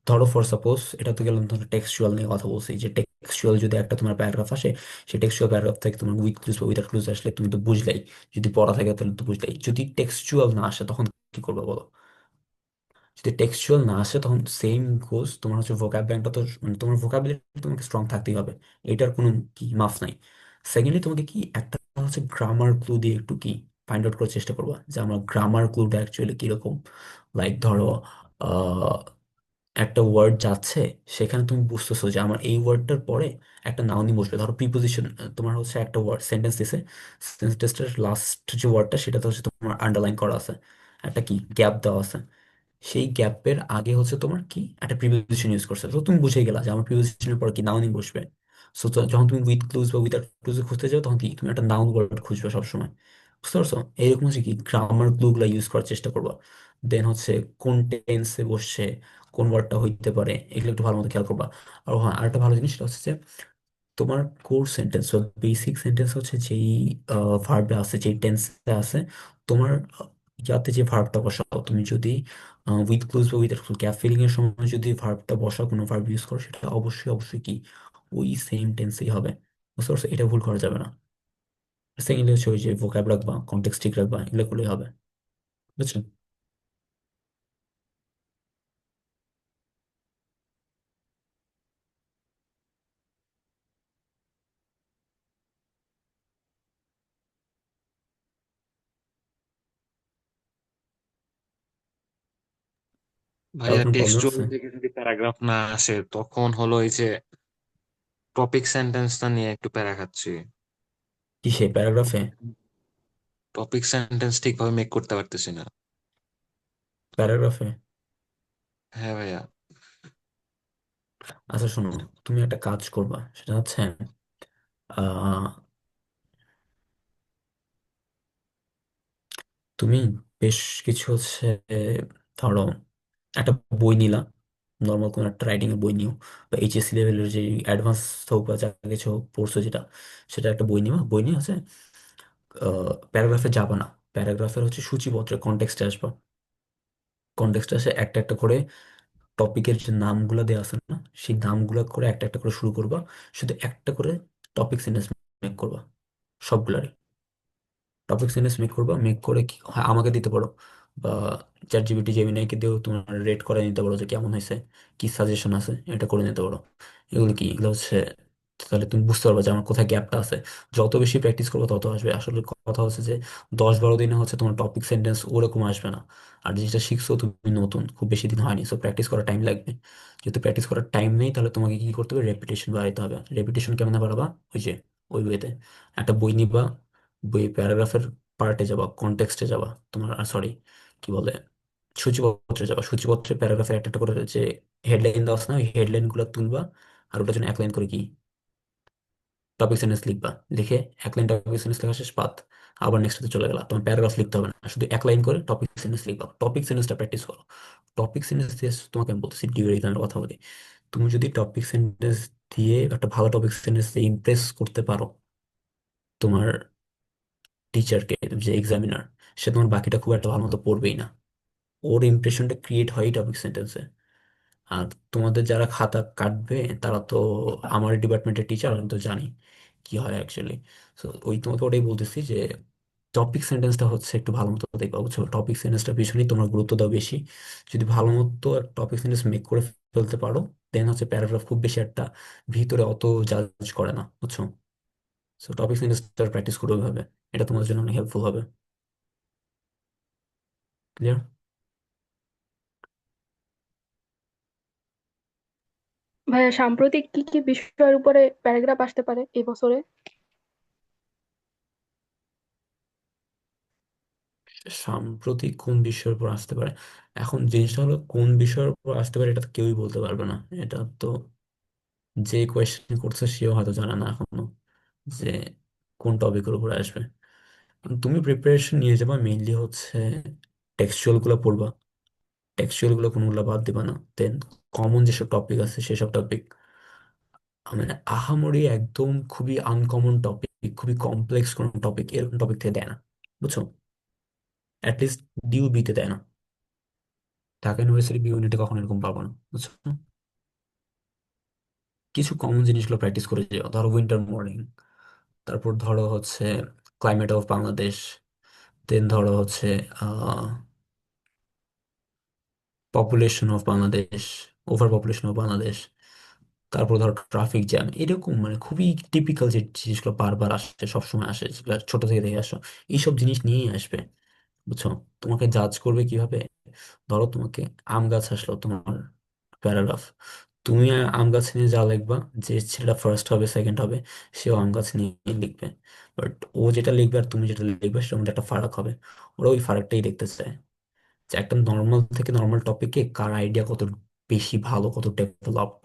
ধরো ফর সাপোজ, এটা তো গেলাম তোমার টেক্সচুয়াল নিয়ে কথা বলছি, যে টেক্সচুয়াল যদি একটা তোমার প্যারাগ্রাফ আসে, সেই টেক্সচুয়াল প্যারাগ্রাফ থেকে তোমার উইথ ক্লুজ বা উইদাউট ক্লুজ আসলে তুমি তো বুঝলাই, যদি পড়া থাকে তাহলে তো বুঝলাই। যদি টেক্সচুয়াল না আসে তখন কি করবে বলো? যদি টেক্সচুয়াল না আসে তখন সেম গোস, তোমার হচ্ছে ভোকাব ব্যাংকটা তো, মানে তোমার ভোকাবুলারি তোমাকে স্ট্রং থাকতেই হবে, এটার কোনো কি মাফ নাই। সেকেন্ডলি তোমাকে কি একটা হচ্ছে গ্রামার ক্লু দিয়ে একটু কি ফাইন্ড আউট করার চেষ্টা করবা, যে আমার গ্রামার ক্লুটা অ্যাকচুয়ালি কিরকম। লাইক ধরো আহ, একটা ওয়ার্ড যাচ্ছে, সেখানে তুমি বুঝতেছো যে আমার এই ওয়ার্ডটার পরে একটা নাউনই বসবে। ধরো প্রিপোজিশন, তোমার হচ্ছে একটা ওয়ার্ড সেন্টেন্স দিছে, সেন্টেন্সটার লাস্ট যে ওয়ার্ডটা সেটাতে হচ্ছে তোমার আন্ডারলাইন করা আছে, একটা কি গ্যাপ দেওয়া আছে, সেই গ্যাপের আগে হচ্ছে তোমার কি একটা প্রিপোজিশন ইউজ করছে, তো তুমি বুঝে গেলা যে আমার প্রিপোজিশনের পর কি নাউনই বসবে। সো যখন তুমি উইথ ক্লুজ বা উইদাউট ক্লুজ খুঁজতে যাও, তখন কি তুমি একটা নাউন ওয়ার্ড খুঁজবে সবসময়। বুঝতে পারছো? এইরকম হচ্ছে কি গ্রামার ক্লু গুলা ইউজ করার চেষ্টা করবা। দেন হচ্ছে কোন টেন্সে বসছে, কোন ওয়ার্ডটা হইতে পারে, এগুলো একটু ভালো মতো খেয়াল করবা। আর হ্যাঁ, আরেকটা ভালো জিনিস সেটা হচ্ছে যে তোমার কোর সেন্টেন্স বা বেসিক সেন্টেন্স হচ্ছে যেই ভার্বে আছে, যেই টেন্সে আছে, তোমার ইয়াতে যে ভার্বটা বসাও, তুমি যদি উইথ ক্লোজ বা উইথ গ্যাপ ফিলিং এর সময় যদি ভার্বটা বসাও, কোনো ভার্ব ইউজ করো, সেটা অবশ্যই অবশ্যই কি ওই সেম টেন্সেই হবে। বুঝতে পারছো? এটা ভুল করা যাবে না। সেকেন্ডলি হচ্ছে ওই যে ভোক্যাব রাখবা, কনটেক্সট ঠিক রাখবা, এগুলো করলেই হবে। বুঝছো? কারো ভাইয়া, কোনো প্রবলেম টেক্সচুয়াল আছে? থেকে যদি প্যারাগ্রাফ না আসে, তখন হলো এই যে টপিক সেন্টেন্সটা নিয়ে একটু প্যারা খাচ্ছি। কি সে প্যারাগ্রাফে? টপিক সেন্টেন্স ঠিকভাবে মেক করতে পারতেছি না। প্যারাগ্রাফে? হ্যাঁ ভাইয়া। আচ্ছা শোনো, তুমি একটা কাজ করবা, সেটা হচ্ছে আহ তুমি বেশ কিছু হচ্ছে, ধরো একটা বই নিলা, নর্মাল কোনো একটা রাইটিং এর বই নিও, বা এইচএসসি লেভেলের যে অ্যাডভান্স হোক বা যা কিছু হোক পড়ছো যেটা, সেটা একটা বই নিবা। বই নিয়ে হচ্ছে প্যারাগ্রাফে যাবা না, প্যারাগ্রাফের হচ্ছে সূচিপত্রে কনটেক্সটে আসবা। কনটেক্সটে আসে একটা একটা করে টপিকের যে নামগুলো দেওয়া আছে না, সেই নামগুলো করে একটা একটা করে শুরু করবা, শুধু একটা করে টপিক সেন্টেন্স মেক করবা সবগুলারই। টপিক সেন্টেন্স মেক করবা, মেক করে কি হয় আমাকে দিতে পারো, বা চ্যাট জিপিটি জেমিনাইকে দিয়েও তোমার রেট করে নিতে পারো যে কেমন হয়েছে, কি সাজেশন আছে, এটা করে নিতে পারো। এগুলো কি, এগুলো হচ্ছে, তাহলে তুমি বুঝতে পারবে যে আমার কোথায় গ্যাপটা আছে। যত বেশি প্র্যাকটিস করবো তত আসবে। আসলে কথা হচ্ছে যে 10-12 দিনে হচ্ছে তোমার টপিক সেন্টেন্স ওরকম আসবে না। আর জিনিসটা শিখছো তুমি নতুন, খুব বেশি দিন হয়নি, সো প্র্যাকটিস করার টাইম লাগবে। যেহেতু প্র্যাকটিস করার টাইম নেই, তাহলে তোমাকে কি করতে হবে, রেপিটেশন বাড়াইতে হবে। রেপিটেশন কেমন বাড়াবা? ওই যে ওই ওয়েতে একটা বই নিবা, বই প্যারাগ্রাফের পার্টে যাবা, কনটেক্সটে যাবা, তোমার সরি কি বলে, সূচিপত্রে যাবা, সূচিপত্রে প্যারাগ্রাফে একটা একটা করে যে হেডলাইন দেওয়া আছে না, ওই হেডলাইন গুলো তুলবা, আর ওটার জন্য এক লাইন করে কি টপিক সেন্টেন্স লিখবা। লিখে এক লাইন টপিক সেন্টেন্স লেখা শেষ, পাত, আবার নেক্সটে চলে গেলা। তোমার প্যারাগ্রাফ লিখতে হবে না, শুধু এক লাইন করে টপিক সেন্টেন্স লিখবা। টপিক সেন্টেন্সটা প্র্যাকটিস করো। টপিক সেন্টেন্স দিয়ে তোমাকে আমি বলতেছি ডিউরেশনের কথা বলি। তুমি যদি টপিক সেন্টেন্স দিয়ে একটা ভালো টপিক সেন্টেন্স ইমপ্রেস করতে পারো তোমার টিচারকে, যে এক্সামিনার, সে তোমার বাকিটা খুব একটা ভালো মতো পড়বেই না। ওর ইমপ্রেশনটা ক্রিয়েট হয় টপিক সেন্টেন্সে। আর তোমাদের যারা খাতা কাটবে তারা তো আমার ডিপার্টমেন্টের টিচার, আমি তো জানি কি হয় অ্যাকচুয়ালি। তো ওই তোমাকে ওটাই বলতেছি যে টপিক সেন্টেন্সটা হচ্ছে একটু ভালো মতো দেখবা, বুঝছো? টপিক সেন্টেন্সটা পিছনেই তোমার গুরুত্ব দাও বেশি। যদি ভালো মতো টপিক সেন্টেন্স মেক করে ফেলতে পারো, দেন হচ্ছে প্যারাগ্রাফ খুব বেশি একটা ভিতরে অত জাজ করে না, বুঝছো? সো টপিক সেন্টেন্সটা প্র্যাকটিস করতে হবে, এটা তোমাদের জন্য অনেক হেল্পফুল হবে। ক্লিয়ার? ভাইয়া, সাম্প্রতিক কি কি বিষয়ের উপরে প্যারাগ্রাফ আসতে পারে এই বছরে? সাম্প্রতিক কোন বিষয়ের উপর আসতে পারে? এখন জিনিসটা হলো কোন বিষয়ের উপর আসতে পারে এটা তো কেউই বলতে পারবে না। এটা তো যে কোয়েশ্চেন করছে সেও হয়তো জানে না এখনো যে কোন টপিকের উপর আসবে। তুমি প্রিপারেশন নিয়ে যাবা, মেইনলি হচ্ছে টেক্সচুয়াল গুলো পড়বা, টেক্সচুয়াল গুলো কোনগুলো বাদ দিবা না। দেন কমন যেসব টপিক আছে সেসব টপিক, মানে আহামরি একদম খুবই আনকমন টপিক, খুবই কমপ্লেক্স কোন টপিক, এরকম টপিক থেকে দেয় না, বুঝছো? অ্যাটলিস্ট ডিউ বিতে দেয় না। ঢাকা ইউনিভার্সিটি বি ইউনিটে কখনো এরকম পাবো না, বুঝছো? কিছু কমন জিনিসগুলো প্র্যাকটিস করে যাও, ধরো উইন্টার মর্নিং, তারপর ধরো হচ্ছে ক্লাইমেট অফ বাংলাদেশ, দেন ধরো হচ্ছে population of Bangladesh, over population of Bangladesh, তারপর ধরো ট্রাফিক জ্যাম, এরকম মানে খুবই টিপিক্যাল যে জিনিসগুলো বারবার আসে, সবসময় আসে, যেগুলো ছোট থেকে দেখে আসো, এইসব জিনিস নিয়েই আসবে, বুঝছো? তোমাকে জাজ করবে কিভাবে? ধরো তোমাকে আম গাছ আসলো তোমার প্যারাগ্রাফ, তুমি আম গাছ নিয়ে যা লিখবা, যে ছেলেটা ফার্স্ট হবে সেকেন্ড হবে সেও আম গাছ নিয়ে লিখবে, বাট ও যেটা লিখবে আর তুমি যেটা লিখবে সেটার মধ্যে একটা ফারাক হবে। ওরা ওই ফারাকটাই দেখতে চায়, যে একটা নর্মাল থেকে নর্মাল টপিকে কার আইডিয়া কত বেশি ভালো, কত ডেভেলপড।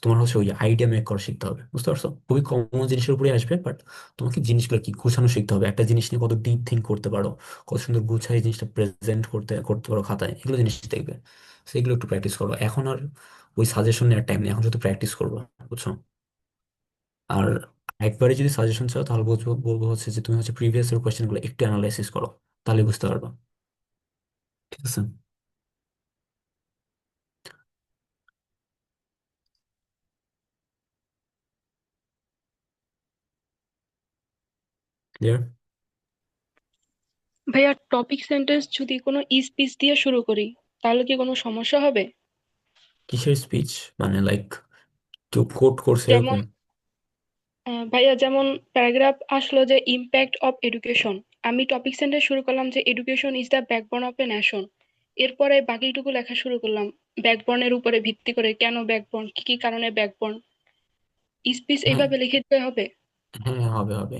তোমার হচ্ছে ওই আইডিয়া মেক করা শিখতে হবে, বুঝতে পারছো? খুবই কমন জিনিসের উপরে আসবে, বাট তোমাকে জিনিসগুলো কি গুছানো শিখতে হবে, একটা জিনিস নিয়ে কত ডিপ থিঙ্ক করতে পারো, কত সুন্দর গুছাই জিনিসটা প্রেজেন্ট করতে করতে পারো খাতায়, এগুলো জিনিস দেখবে। সেগুলো একটু প্র্যাকটিস করো এখন। আর ওই সাজেশন নেওয়ার টাইম নেই, এখন শুধু প্র্যাকটিস করবো, বুঝছো? আর একবারে যদি সাজেশন চাও তাহলে বলবো বলবো হচ্ছে যে তুমি হচ্ছে প্রিভিয়াস এর কোয়েশ্চেন গুলো একটু অ্যানালাইসিস করো, তাহলে বুঝতে পারবা। ঠিক আছে? ক্লিয়ার? ভাইয়া, টপিক সেন্টেন্স যদি কোনো স্পিচ দিয়ে শুরু করি, তাহলে কি কোনো সমস্যা হবে? কিসের স্পিচ? মানে লাইক কেউ কোট করছে যেমন এরকম? ভাইয়া, যেমন প্যারাগ্রাফ আসলো যে ইম্প্যাক্ট অফ এডুকেশন, আমি টপিক সেন্টেন্স শুরু করলাম যে education is the backbone of a nation. এরপরে বাকিটুকু লেখা শুরু করলাম ব্যাকবোনের উপরে ভিত্তি করে, কেন ব্যাকবোন, কি কি কারণে ব্যাকবোন। স্পিচ হ্যাঁ, এইভাবে লিখে দিতে হবে? হ্যাঁ, হবে হবে।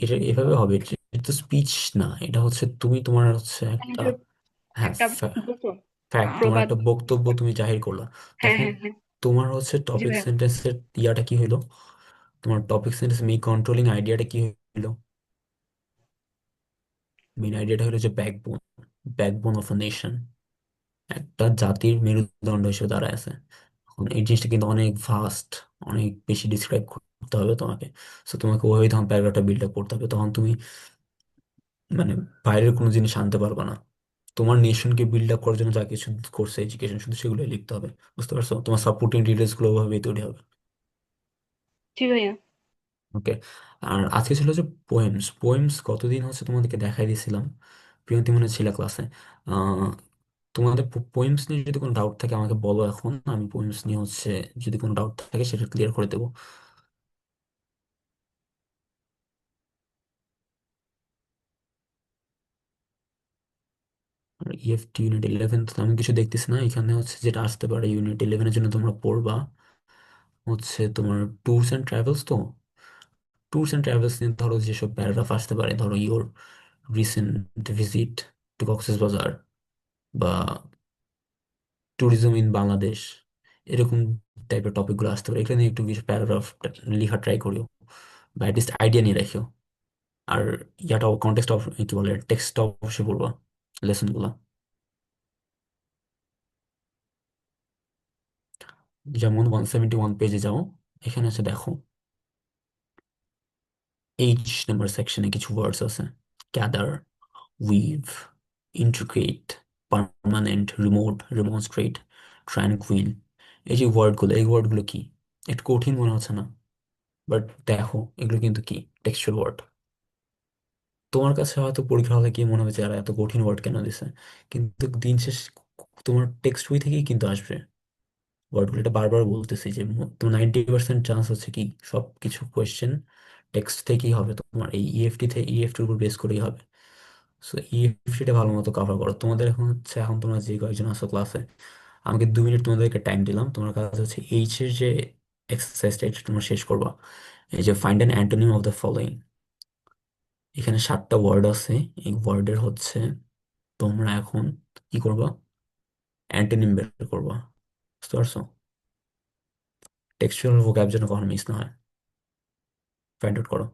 এটা এভাবে হবে, এটা তো স্পিচ না, এটা হচ্ছে তুমি তোমার হচ্ছে একটা, আমাদের হ্যাঁ, একটা বলতো, ফ্যাক্ট, তোমার প্রবাদ। একটা বক্তব্য তুমি জাহির করলা। হ্যাঁ, তখন হ্যাঁ, হ্যাঁ। তোমার হচ্ছে জি টপিক ভাইয়া। সেন্টেন্সের ইয়াটা কি হইলো, তোমার টপিক সেন্টেন্স মেইন কন্ট্রোলিং আইডিয়াটা কি হইলো? মেইন আইডিয়াটা হলো যে backbone, backbone of a nation, একটা জাতির মেরুদণ্ড হিসেবে দাঁড়ায় আছে। এখন এই জিনিসটা কিন্তু অনেক ভাস্ট, অনেক বেশি ডিসক্রাইব করতে হবে তোমাকে। সো তোমাকে ওইভাবে তখন প্যারাগ্রাফটা বিল্ড আপ করতে হবে, তখন তুমি মানে বাইরের কোনো জিনিস আনতে পারবে না। তোমার নেশনকে বিল্ড আপ করার জন্য যা কিছু করছে এডুকেশন, শুধু সেগুলোই লিখতে হবে, বুঝতে পারছো? তোমার সাপোর্টিং ডিটেলস গুলো ওভাবেই তৈরি হবে। জি ভাইয়া। ওকে। আর আজকে ছিল যে পোয়েমস, পোয়েমস কতদিন হচ্ছে তোমাদেরকে দেখাই দিয়েছিলাম, প্রিয়তি মনে ছিল ক্লাসে। আহ তোমাদের পোয়েমস নিয়ে যদি কোনো ডাউট থাকে আমাকে বলো, এখন আমি পোয়েমস নিয়ে হচ্ছে যদি কোনো ডাউট থাকে সেটা ক্লিয়ার করে দেবো। আর ইএফটি ইউনিট 11 আমি কিছু দেখতেছি না এখানে, হচ্ছে যেটা আসতে পারে ইউনিট 11-এর জন্য তোমরা পড়বা হচ্ছে তোমার ট্যুরস অ্যান্ড ট্রাভেলস। তো ট্যুরস অ্যান্ড ট্রাভেলস নিয়ে ধরো যেসব প্যারাগ্রাফ আসতে পারে, ধরো your recent visit to Cox's Bazar, বা ট্যুরিজম ইন বাংলাদেশ, এরকম টাইপের টপিকগুলো আসতে পারে। এখানে একটু বেশি প্যারাগ্রাফ লেখা ট্রাই করিও, বা অ্যাটলিস্ট আইডিয়া নিয়ে রাখিও। আর ইয়াটা কন্টেক্সট অফ কি বলে, টেক্সট অবশ্যই পড়বা, লেসন গুলা। যেমন 171 পেজে যাও, এখানে এসে দেখো এইচ নাম্বার সেকশনে কিছু ওয়ার্ডস আছে: gather, weave, intricate, permanent, remote, remonstrate, tranquil. এই ওয়ার্ডগুলো কি? একটু কঠিন মনে হচ্ছে না? বাট দেখো, এগুলো কিন্তু কি টেক্সচুয়াল ওয়ার্ড। তোমার কাছে হয়তো পরীক্ষা হলে কি মনে হবে যে এরা এত কঠিন ওয়ার্ড কেন দিছে, কিন্তু দিন শেষ তোমার টেক্সট বই থেকেই কিন্তু আসবে ওয়ার্ডগুলো। এটা বারবার বলতেছি যে তোমার 90% চান্স হচ্ছে কি সব কিছু কোয়েশ্চেন টেক্সট থেকেই হবে, তোমার এই ইএফটির উপর বেস করেই হবে। সো ইএফটিটা ভালো মতো কভার করো। তোমাদের এখন তোমরা যে কয়েকজন আছো ক্লাসে, আমাকে 2 মিনিট তোমাদেরকে টাইম দিলাম। তোমার কাছে হচ্ছে এইচ এর যে এক্সারসাইজটা, এটা তোমরা শেষ করবা। এই যে find an antonym of the following, এখানে 7টা ওয়ার্ড আছে। এই ওয়ার্ডের হচ্ছে তোমরা এখন কি করবা? অ্যান্টোনিম বের করবা। বুঝতে পারছো? টেক্সচুয়াল ভোক্যাব যেন কখনো মিস না হয়। ফাইন্ড আউট করো।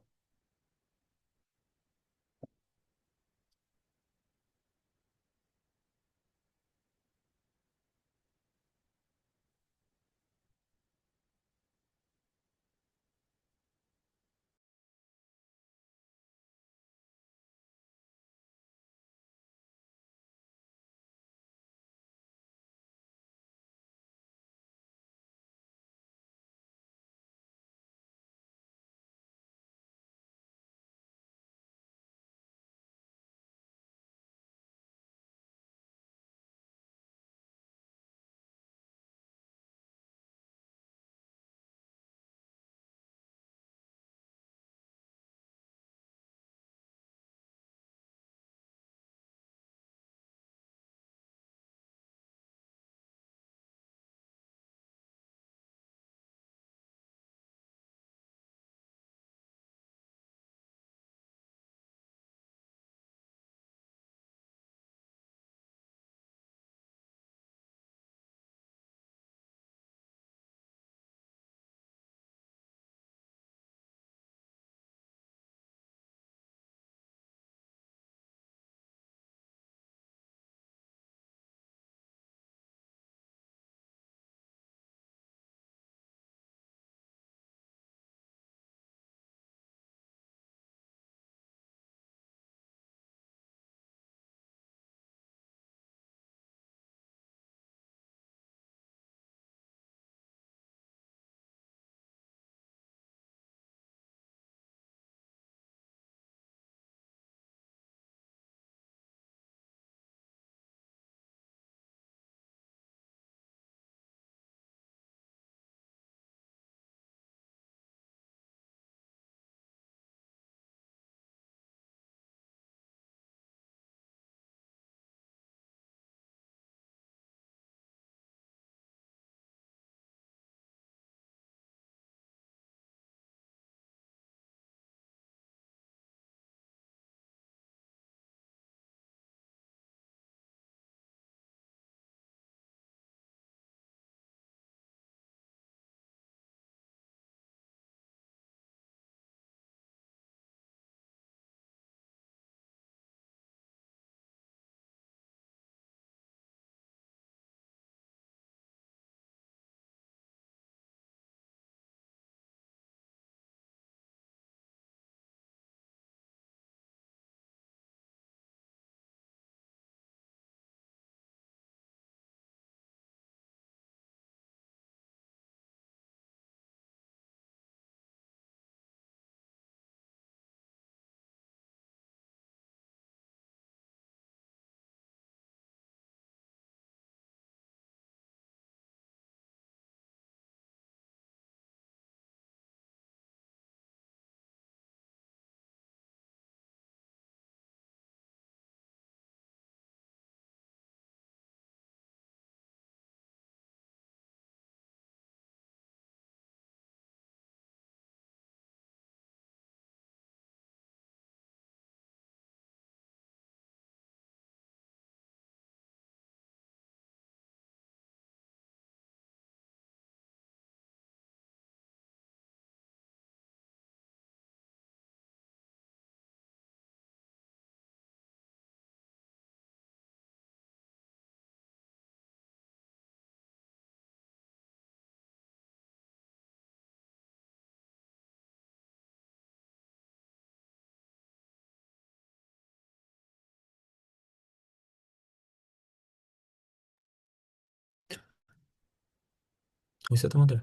হয়েছে তোমাদের?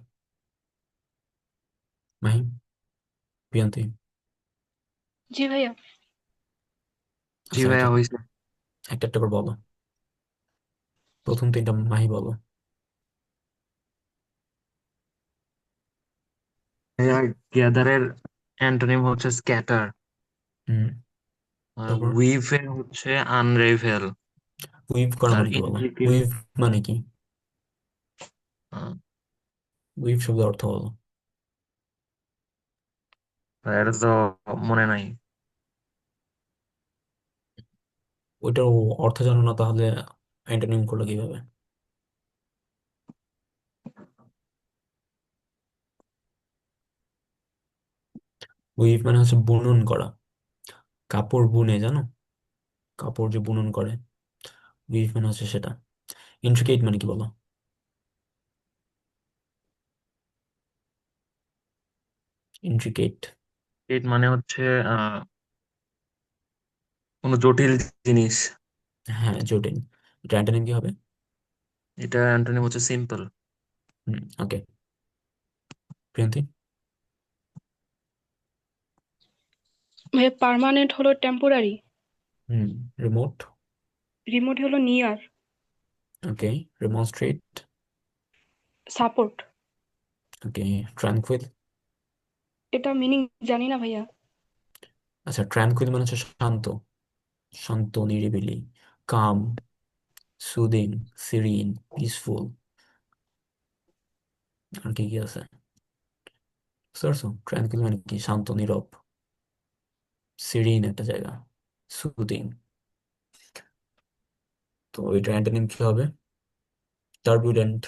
মাহিম, প্রিয়ন্তী? জি ভাইয়া। জি আচ্ছা, ভাইয়া হয়েছে। একটা একটা করে বলো। প্রথম তিনটা মাহি বলো। ভাইয়া গ্যাদারের অ্যান্টোনিম হচ্ছে স্ক্যাটার। হুম। আর তারপর উইভের হচ্ছে আনরেভেল। উইভ করা আর মানে কি বলো? ইন্ট্রিকেট, উইভ মানে কি? উইভ শব্দের অর্থ বলো। এটা তো মনে নাই। ওইটার অর্থ জানো না তাহলে অ্যান্টোনিম করলো কিভাবে? উইভ মানে হচ্ছে বুনন করা, কাপড় বুনে, জানো? কাপড় যে বুনন করে, উইভ মানে হচ্ছে সেটা। ইন্ট্রিকেট মানে কি বলো? ইন্ট্রিকেট। ইট মানে হচ্ছে আহ কোনো জটিল জিনিস। হ্যাঁ, জটিল। এটা অ্যান্টোনিম কি হবে? এটা অ্যান্টোনিম হচ্ছে সিম্পল। হুম, ওকে। প্রিয়ন্তী? ভাইয়া পার্মানেন্ট হলো টেম্পোরারি, হুম। রিমোট। রিমোট হলো নিয়ার, ওকে। রিমনস্ট্রেট। সাপোর্ট। ওকে। ট্রানকুইল। এটা মিনিং জানি না ভাইয়া। আচ্ছা, ট্রানকুইল মানে হচ্ছে শান্ত, শান্ত, নিরিবিলি, কাম, সুদিং, সিরিন, পিসফুল। আর কি কি আছে? বুঝতে পারছো? ট্রানকুইল মানে কি? শান্ত, নীরব। সিরিন একটা জায়গা। সুদিং। তো এটা অ্যান্টোনিম কি হবে? টার্বুলেন্ট,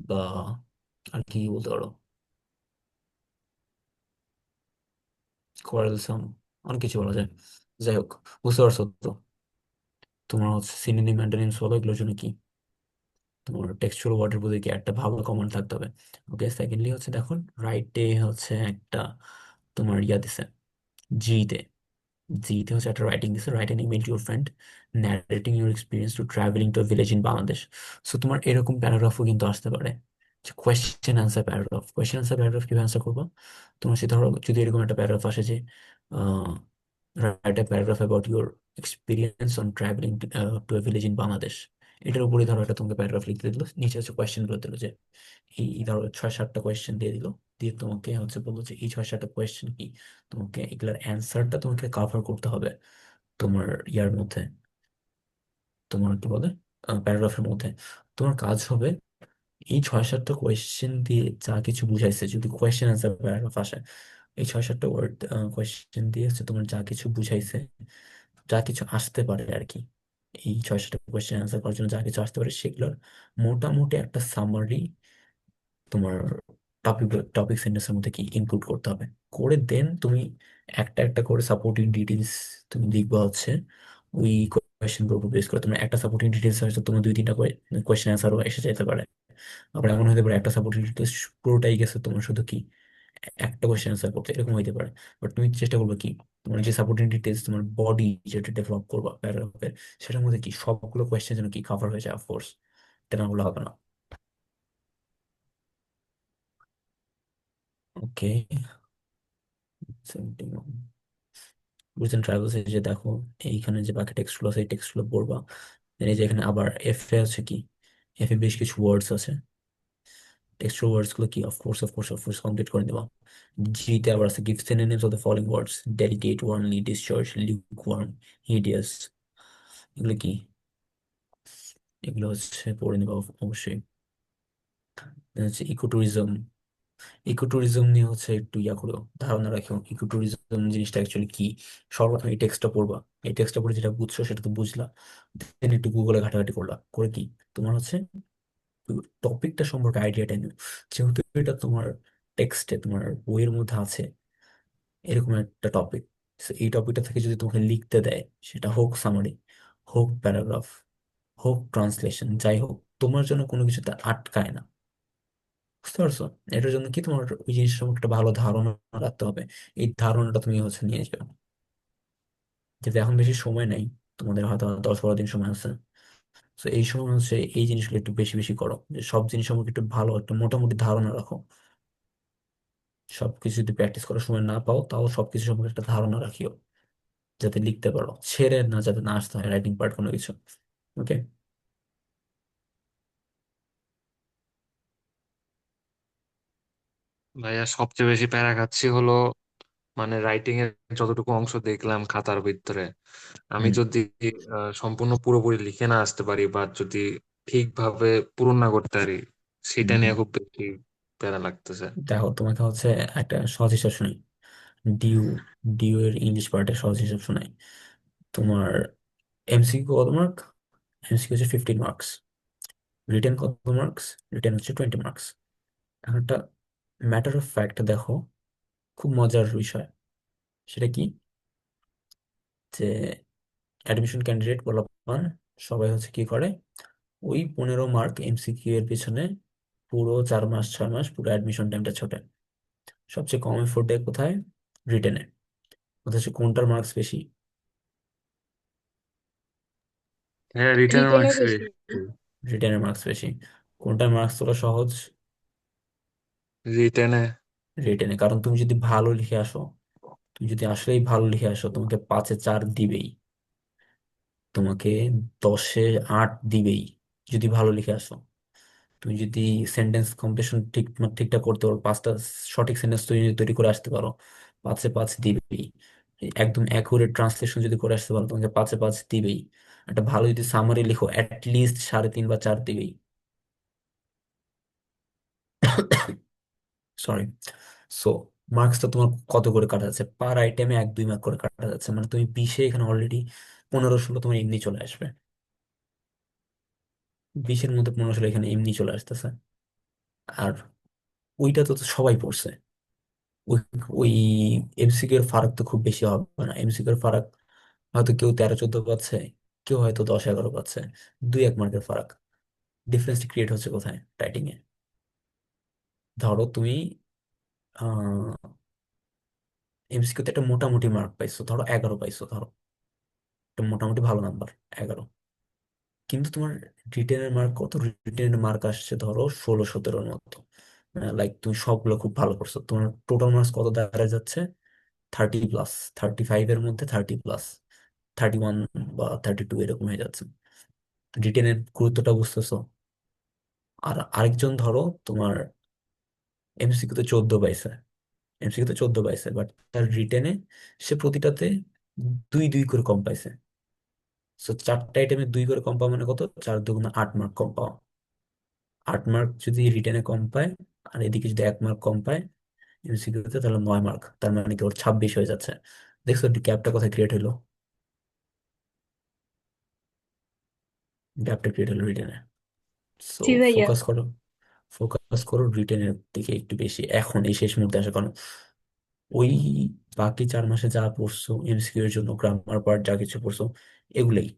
বা আর কি বলতে পারো, কোয়ারেলসাম, অনেক কিছু বলা যায়। যাই হোক, বুঝতে পারছো তো? তোমার হচ্ছে সিনোনিম অ্যান্টোনিমস বলো এগুলোর জন্য কি? তোমার টেক্সচুয়াল ওয়ার্ডের প্রতি কি একটা ভালো কমান্ড থাকতে হবে। ওকে, সেকেন্ডলি হচ্ছে দেখো, রাইটে হচ্ছে একটা তোমার ইয়া দিছে, জিতে। জিতে হচ্ছে একটা রাইটিং দিছে, write an email to your friend narrating your experience to travelling to village in Bangladesh. So তোমার এরকম প্যারাগ্রাফও কিন্তু আসতে পারে, question answer paragraph. Question answer paragraph কিভাবে আনসার করবো? তোমার সে ধরো যদি এরকম একটা প্যারাগ্রাফ আসে যে write a paragraph about your experience on travelling to a village in Bangladesh, এটার উপরে ধরো একটা তোমাকে প্যারাগ্রাফ লিখতে দিল, নিচে হচ্ছে কোয়েশ্চেন গুলো দিল যে এই ধরো 6-7টা কোয়েশ্চেন দিয়ে দিল, দিয়ে তোমাকে হচ্ছে বললো যে এই 6-7টা কোয়েশ্চেন কি, তোমাকে এগুলার অ্যান্সারটা তোমাকে কাভার করতে হবে তোমার ইয়ার মধ্যে, তোমার কি বলে প্যারাগ্রাফের মধ্যে। তোমার কাজ হবে এই 6-7টা কোয়েশ্চেন দিয়ে যা কিছু বুঝাইছে, যদি কোয়েশ্চেন আনসার প্যারাগ্রাফ আসে, এই 6-7টা ওয়ার্ড কোয়েশ্চেন দিয়ে হচ্ছে তোমার যা কিছু বুঝাইছে, যা কিছু আসতে পারে আর কি, এই 6-7টা কোয়েশ্চেন আনসার করার জন্য যা কিছু আসতে পারে সেগুলোর মোটামুটি একটা সামারি তোমার টপিক সেন্টেন্সের মধ্যে কি ইনক্লুড করতে হবে। করে দেন তুমি একটা একটা করে সাপোর্টিং ডিটেলস তুমি লিখবা হচ্ছে ওই কোয়েশ্চেন গুলোর উপর বেস করে। তোমার একটা সাপোর্টিং ডিটেলস হয়তো তোমার 2-3টা কোয়েশ্চেন অ্যান্সারও এসে যেতে পারে। আবার এমন হতে পারে একটা সাপোর্টিং ডিটেলস পুরোটাই গেছে তোমার শুধু কি একটা কোয়েশ্চেন অ্যান্সার করতে, এরকম হইতে পারে। বাট তুমি চেষ্টা করবে কি তোমার যে সাপোর্টিং ডিটেলস তোমার বডি যেটা ডেভেলপ করবা প্যারাগ্রাফের, সেটার মধ্যে কি সবগুলো কোয়েশ্চেন যেন কি কভার হয়ে যায়, অফকোর্স। এটা না হলে হবে না। ওকে। বুঝছেন ট্রাভেলস, এই যে দেখো এইখানে যে বাকি টেক্সট গুলো আছে এই টেক্সট গুলো পড়বা। Then এই যে এখানে আবার এফ এ আছে কি, এফ এ বেশ কিছু ওয়ার্ডস আছে, টেক্সচুয়াল ওয়ার্ডস গুলো কি অফকোর্স কমপ্লিট করে দেবা। জি তে আবার আছে give synonyms of the following words delicate, warmly, discharge, lukewarm, hideous. এগুলো কি? এগুলো হচ্ছে পড়ে নিবা অবশ্যই। Then হচ্ছে ইকোট্যুরিজম। ইকোট্যুরিজম নিয়ে হচ্ছে একটু ইয়া করো, ধারণা রাখো ইকোট্যুরিজম জিনিসটা অ্যাকচুয়ালি কি। সর্বপ্রথম এই টেক্সটটা পড়বা, এই টেক্সটটা পড়ে যেটা বুঝছো সেটা তো বুঝলা, দেন একটু গুগলে ঘাটাঘাটি করলা, করে কি তোমার হচ্ছে টপিকটা সম্পর্কে আইডিয়াটা নিও। যেহেতু এটা তোমার টেক্সটে তোমার বইয়ের মধ্যে আছে এরকম একটা টপিক, এই টপিকটা থেকে যদি তোমাকে লিখতে দেয়, সেটা হোক সামারি, হোক প্যারাগ্রাফ, হোক ট্রান্সলেশন, যাই হোক, তোমার জন্য কোনো কিছুতে আটকায় না। বুঝতে পারছো? এটার জন্য কি তোমার ওই জিনিস সম্পর্কে একটা ভালো ধারণা রাখতে হবে। এই ধারণাটা তুমি হচ্ছে নিয়ে যাবে, যাতে এখন বেশি সময় নেই, তোমাদের হয়তো 10-12 দিন সময় আছে। তো এই সময় হচ্ছে এই জিনিসগুলো একটু বেশি বেশি করো, যে সব জিনিস সম্পর্কে একটু ভালো একটা মোটামুটি ধারণা রাখো। সবকিছু যদি প্র্যাকটিস করার সময় না পাও, তাও সবকিছু সম্পর্কে একটা ধারণা রাখিও, যাতে লিখতে পারো, ছেড়ে না যাতে না আসতে হয় রাইটিং পার্ট কোনো কিছু। ওকে। ভাইয়া সবচেয়ে বেশি প্যারা খাচ্ছি হলো মানে রাইটিং এর যতটুকু অংশ দেখলাম খাতার ভিতরে, আমি হুম যদি সম্পূর্ণ পুরোপুরি লিখে না আসতে পারি বা যদি ঠিকভাবে পূরণ না করতে পারি, হুম সেটা হুম। নিয়ে খুব বেশি প্যারা লাগতেছে। দেখো তোমাকে হচ্ছে একটা সহজ হিসাব শুনাই। ডিউ ডিউ এর ইংলিশ পার্টের সহজ হিসাব শুনাই। তোমার এমসিকিউ কত মার্ক? এমসিকিউ হচ্ছে 15 মার্কস। রিটেন কত মার্কস? রিটেন হচ্ছে 20 মার্কস। এখন একটা ম্যাটার অফ ফ্যাক্ট দেখো, খুব মজার বিষয়। সেটা কি? যে অ্যাডমিশন ক্যান্ডিডেট বলবান সবাই হচ্ছে কি করে, ওই 15 মার্ক এমসিকিউ এর পিছনে পুরো 4 মাস 6 মাস পুরো অ্যাডমিশন টাইমটা ছোটে। সবচেয়ে কম এফোর্ট দেয় কোথায়? রিটেনে। অথচ কোনটার মার্কস বেশি? হ্যাঁ, রিটার্ন রিটেনে মার্কস বেশি। রিটেনের মার্কস বেশি। কোনটার মার্কস তোলা সহজ? রিটেনে। রিটেনে। কারণ তুমি যদি ভালো লিখে আসো, তুমি যদি আসলেই ভালো লিখে আসো, তোমাকে 5-এ 4 দিবেই, তোমাকে 10-এ 8 দিবেই যদি ভালো লিখে আসো। তুমি যদি সেন্টেন্স কমপ্লিশন ঠিকঠাক করতে পারো, 5টা সঠিক সেন্টেন্স তৈরি তৈরি করে আসতে পারো, 5-এ 5 দিবেই। একদম অ্যাকুরেট ট্রান্সলেশন যদি করে আসতে পারো, তোমাকে 5-এ 5 দিবেই। একটা ভালো যদি সামারি লিখো, অ্যাটলিস্ট 3.5 বা 4 দিবেই। সরি। সো মার্কসটা তোমার কত করে কাটা যাচ্ছে? পার আইটেমে 1-2 মার্ক করে কাটা যাচ্ছে, মানে তুমি 20-এ এখানে অলরেডি 15-16 তোমার এমনি চলে আসবে। 20-এর মধ্যে 15-16 এখানে এমনি চলে আসতেছে। আর ওইটা তো তো সবাই পড়ছে। ওই ওই এমসিকিউ এর ফারাক তো খুব বেশি হবে না। এমসিকিউ এর ফারাক হয়তো কেউ 13-14 পাচ্ছে, কেউ হয়তো 10-11 পাচ্ছে। 2-1 মার্কের ফারাক। ডিফারেন্সটা ক্রিয়েট হচ্ছে কোথায়? রাইটিং এ। ধরো তুমি এমসিকিউতে একটা মোটামুটি মার্ক পাইছো, ধরো 11 পাইছো, ধরো একটা মোটামুটি ভালো নাম্বার, 11। কিন্তু তোমার রিটেনের মার্ক কত? রিটেনের মার্ক আসছে ধরো 16-17-র মতো। লাইক তুমি সবগুলো খুব ভালো করছো, তোমার টোটাল মার্কস কত দাঁড়ায় যাচ্ছে? 30+, 35-এর মধ্যে 30+, 31 বা 32 এরকম হয়ে যাচ্ছে। রিটেনের গুরুত্বটা বুঝতেছো? আর আরেকজন ধরো তোমার এমসিকিউ তে 14 পাইছে, এমসিকিউ তে 14 পাইছে, বাট তার রিটেনে সে প্রতিটাতে 2-2 করে কম পাইছে। সো 4টা আইটেমে 2 করে কম পাওয়া মানে কত? 4 × 2 = 8 মার্ক কম পাওয়া। 8 মার্ক যদি রিটেনে কম পায়, আর এদিকে যদি 1 মার্ক কম পায় এমসিকিউতে, তাহলে 9 মার্ক। তার মানে কি ওর 26 হয়ে যাচ্ছে। দেখছো গ্যাপটা কোথায় ক্রিয়েট হলো? গ্যাপটা ক্রিয়েট হলো রিটেনে। সো জি ভাইয়া। ফোকাস করো, ফোকাস করো রিটেনের দিকে একটু বেশি এখন এই শেষ মুহূর্তে আসে। কারণ ওই বাকি 4 মাসে যা পড়ছো এমসিকিউ এর জন্য, গ্রামার পার্ট যা কিছু পড়ছো, এগুলাই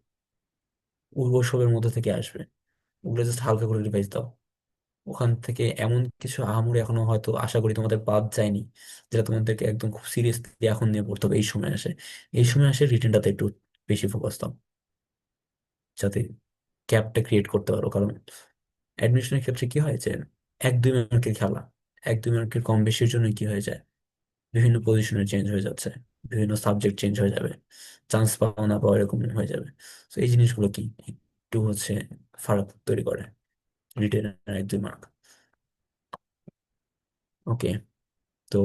ওসবের মধ্যে থেকে আসবে। ওগুলো জাস্ট হালকা করে রিভাইজ দাও। ওখান থেকে এমন কিছু আহামরি এখনো হয়তো আশা করি তোমাদের বাদ যায়নি, যেটা তোমাদেরকে একদম খুব সিরিয়াসলি এখন নিয়ে পড়তে হবে। এই সময় আসে, এই সময় আসে রিটেনটাতে একটু বেশি ফোকাস দাও, যাতে ক্যাপটা ক্রিয়েট করতে পারো। কারণ অ্যাডমিশনের ক্ষেত্রে কি হয় যে 1-2 মার্কের খেলা, 1-2 মার্কের কম বেশির জন্য কি হয়ে যায়, বিভিন্ন পজিশনে চেঞ্জ হয়ে যাচ্ছে, বিভিন্ন সাবজেক্ট চেঞ্জ হয়ে যাবে, চান্স পাওয়া না পাওয়া এরকম হয়ে যাবে। তো এই জিনিসগুলো কি একটু হচ্ছে ফারাক তৈরি করে রিটেনের 1-2 মার্ক। ওকে। তো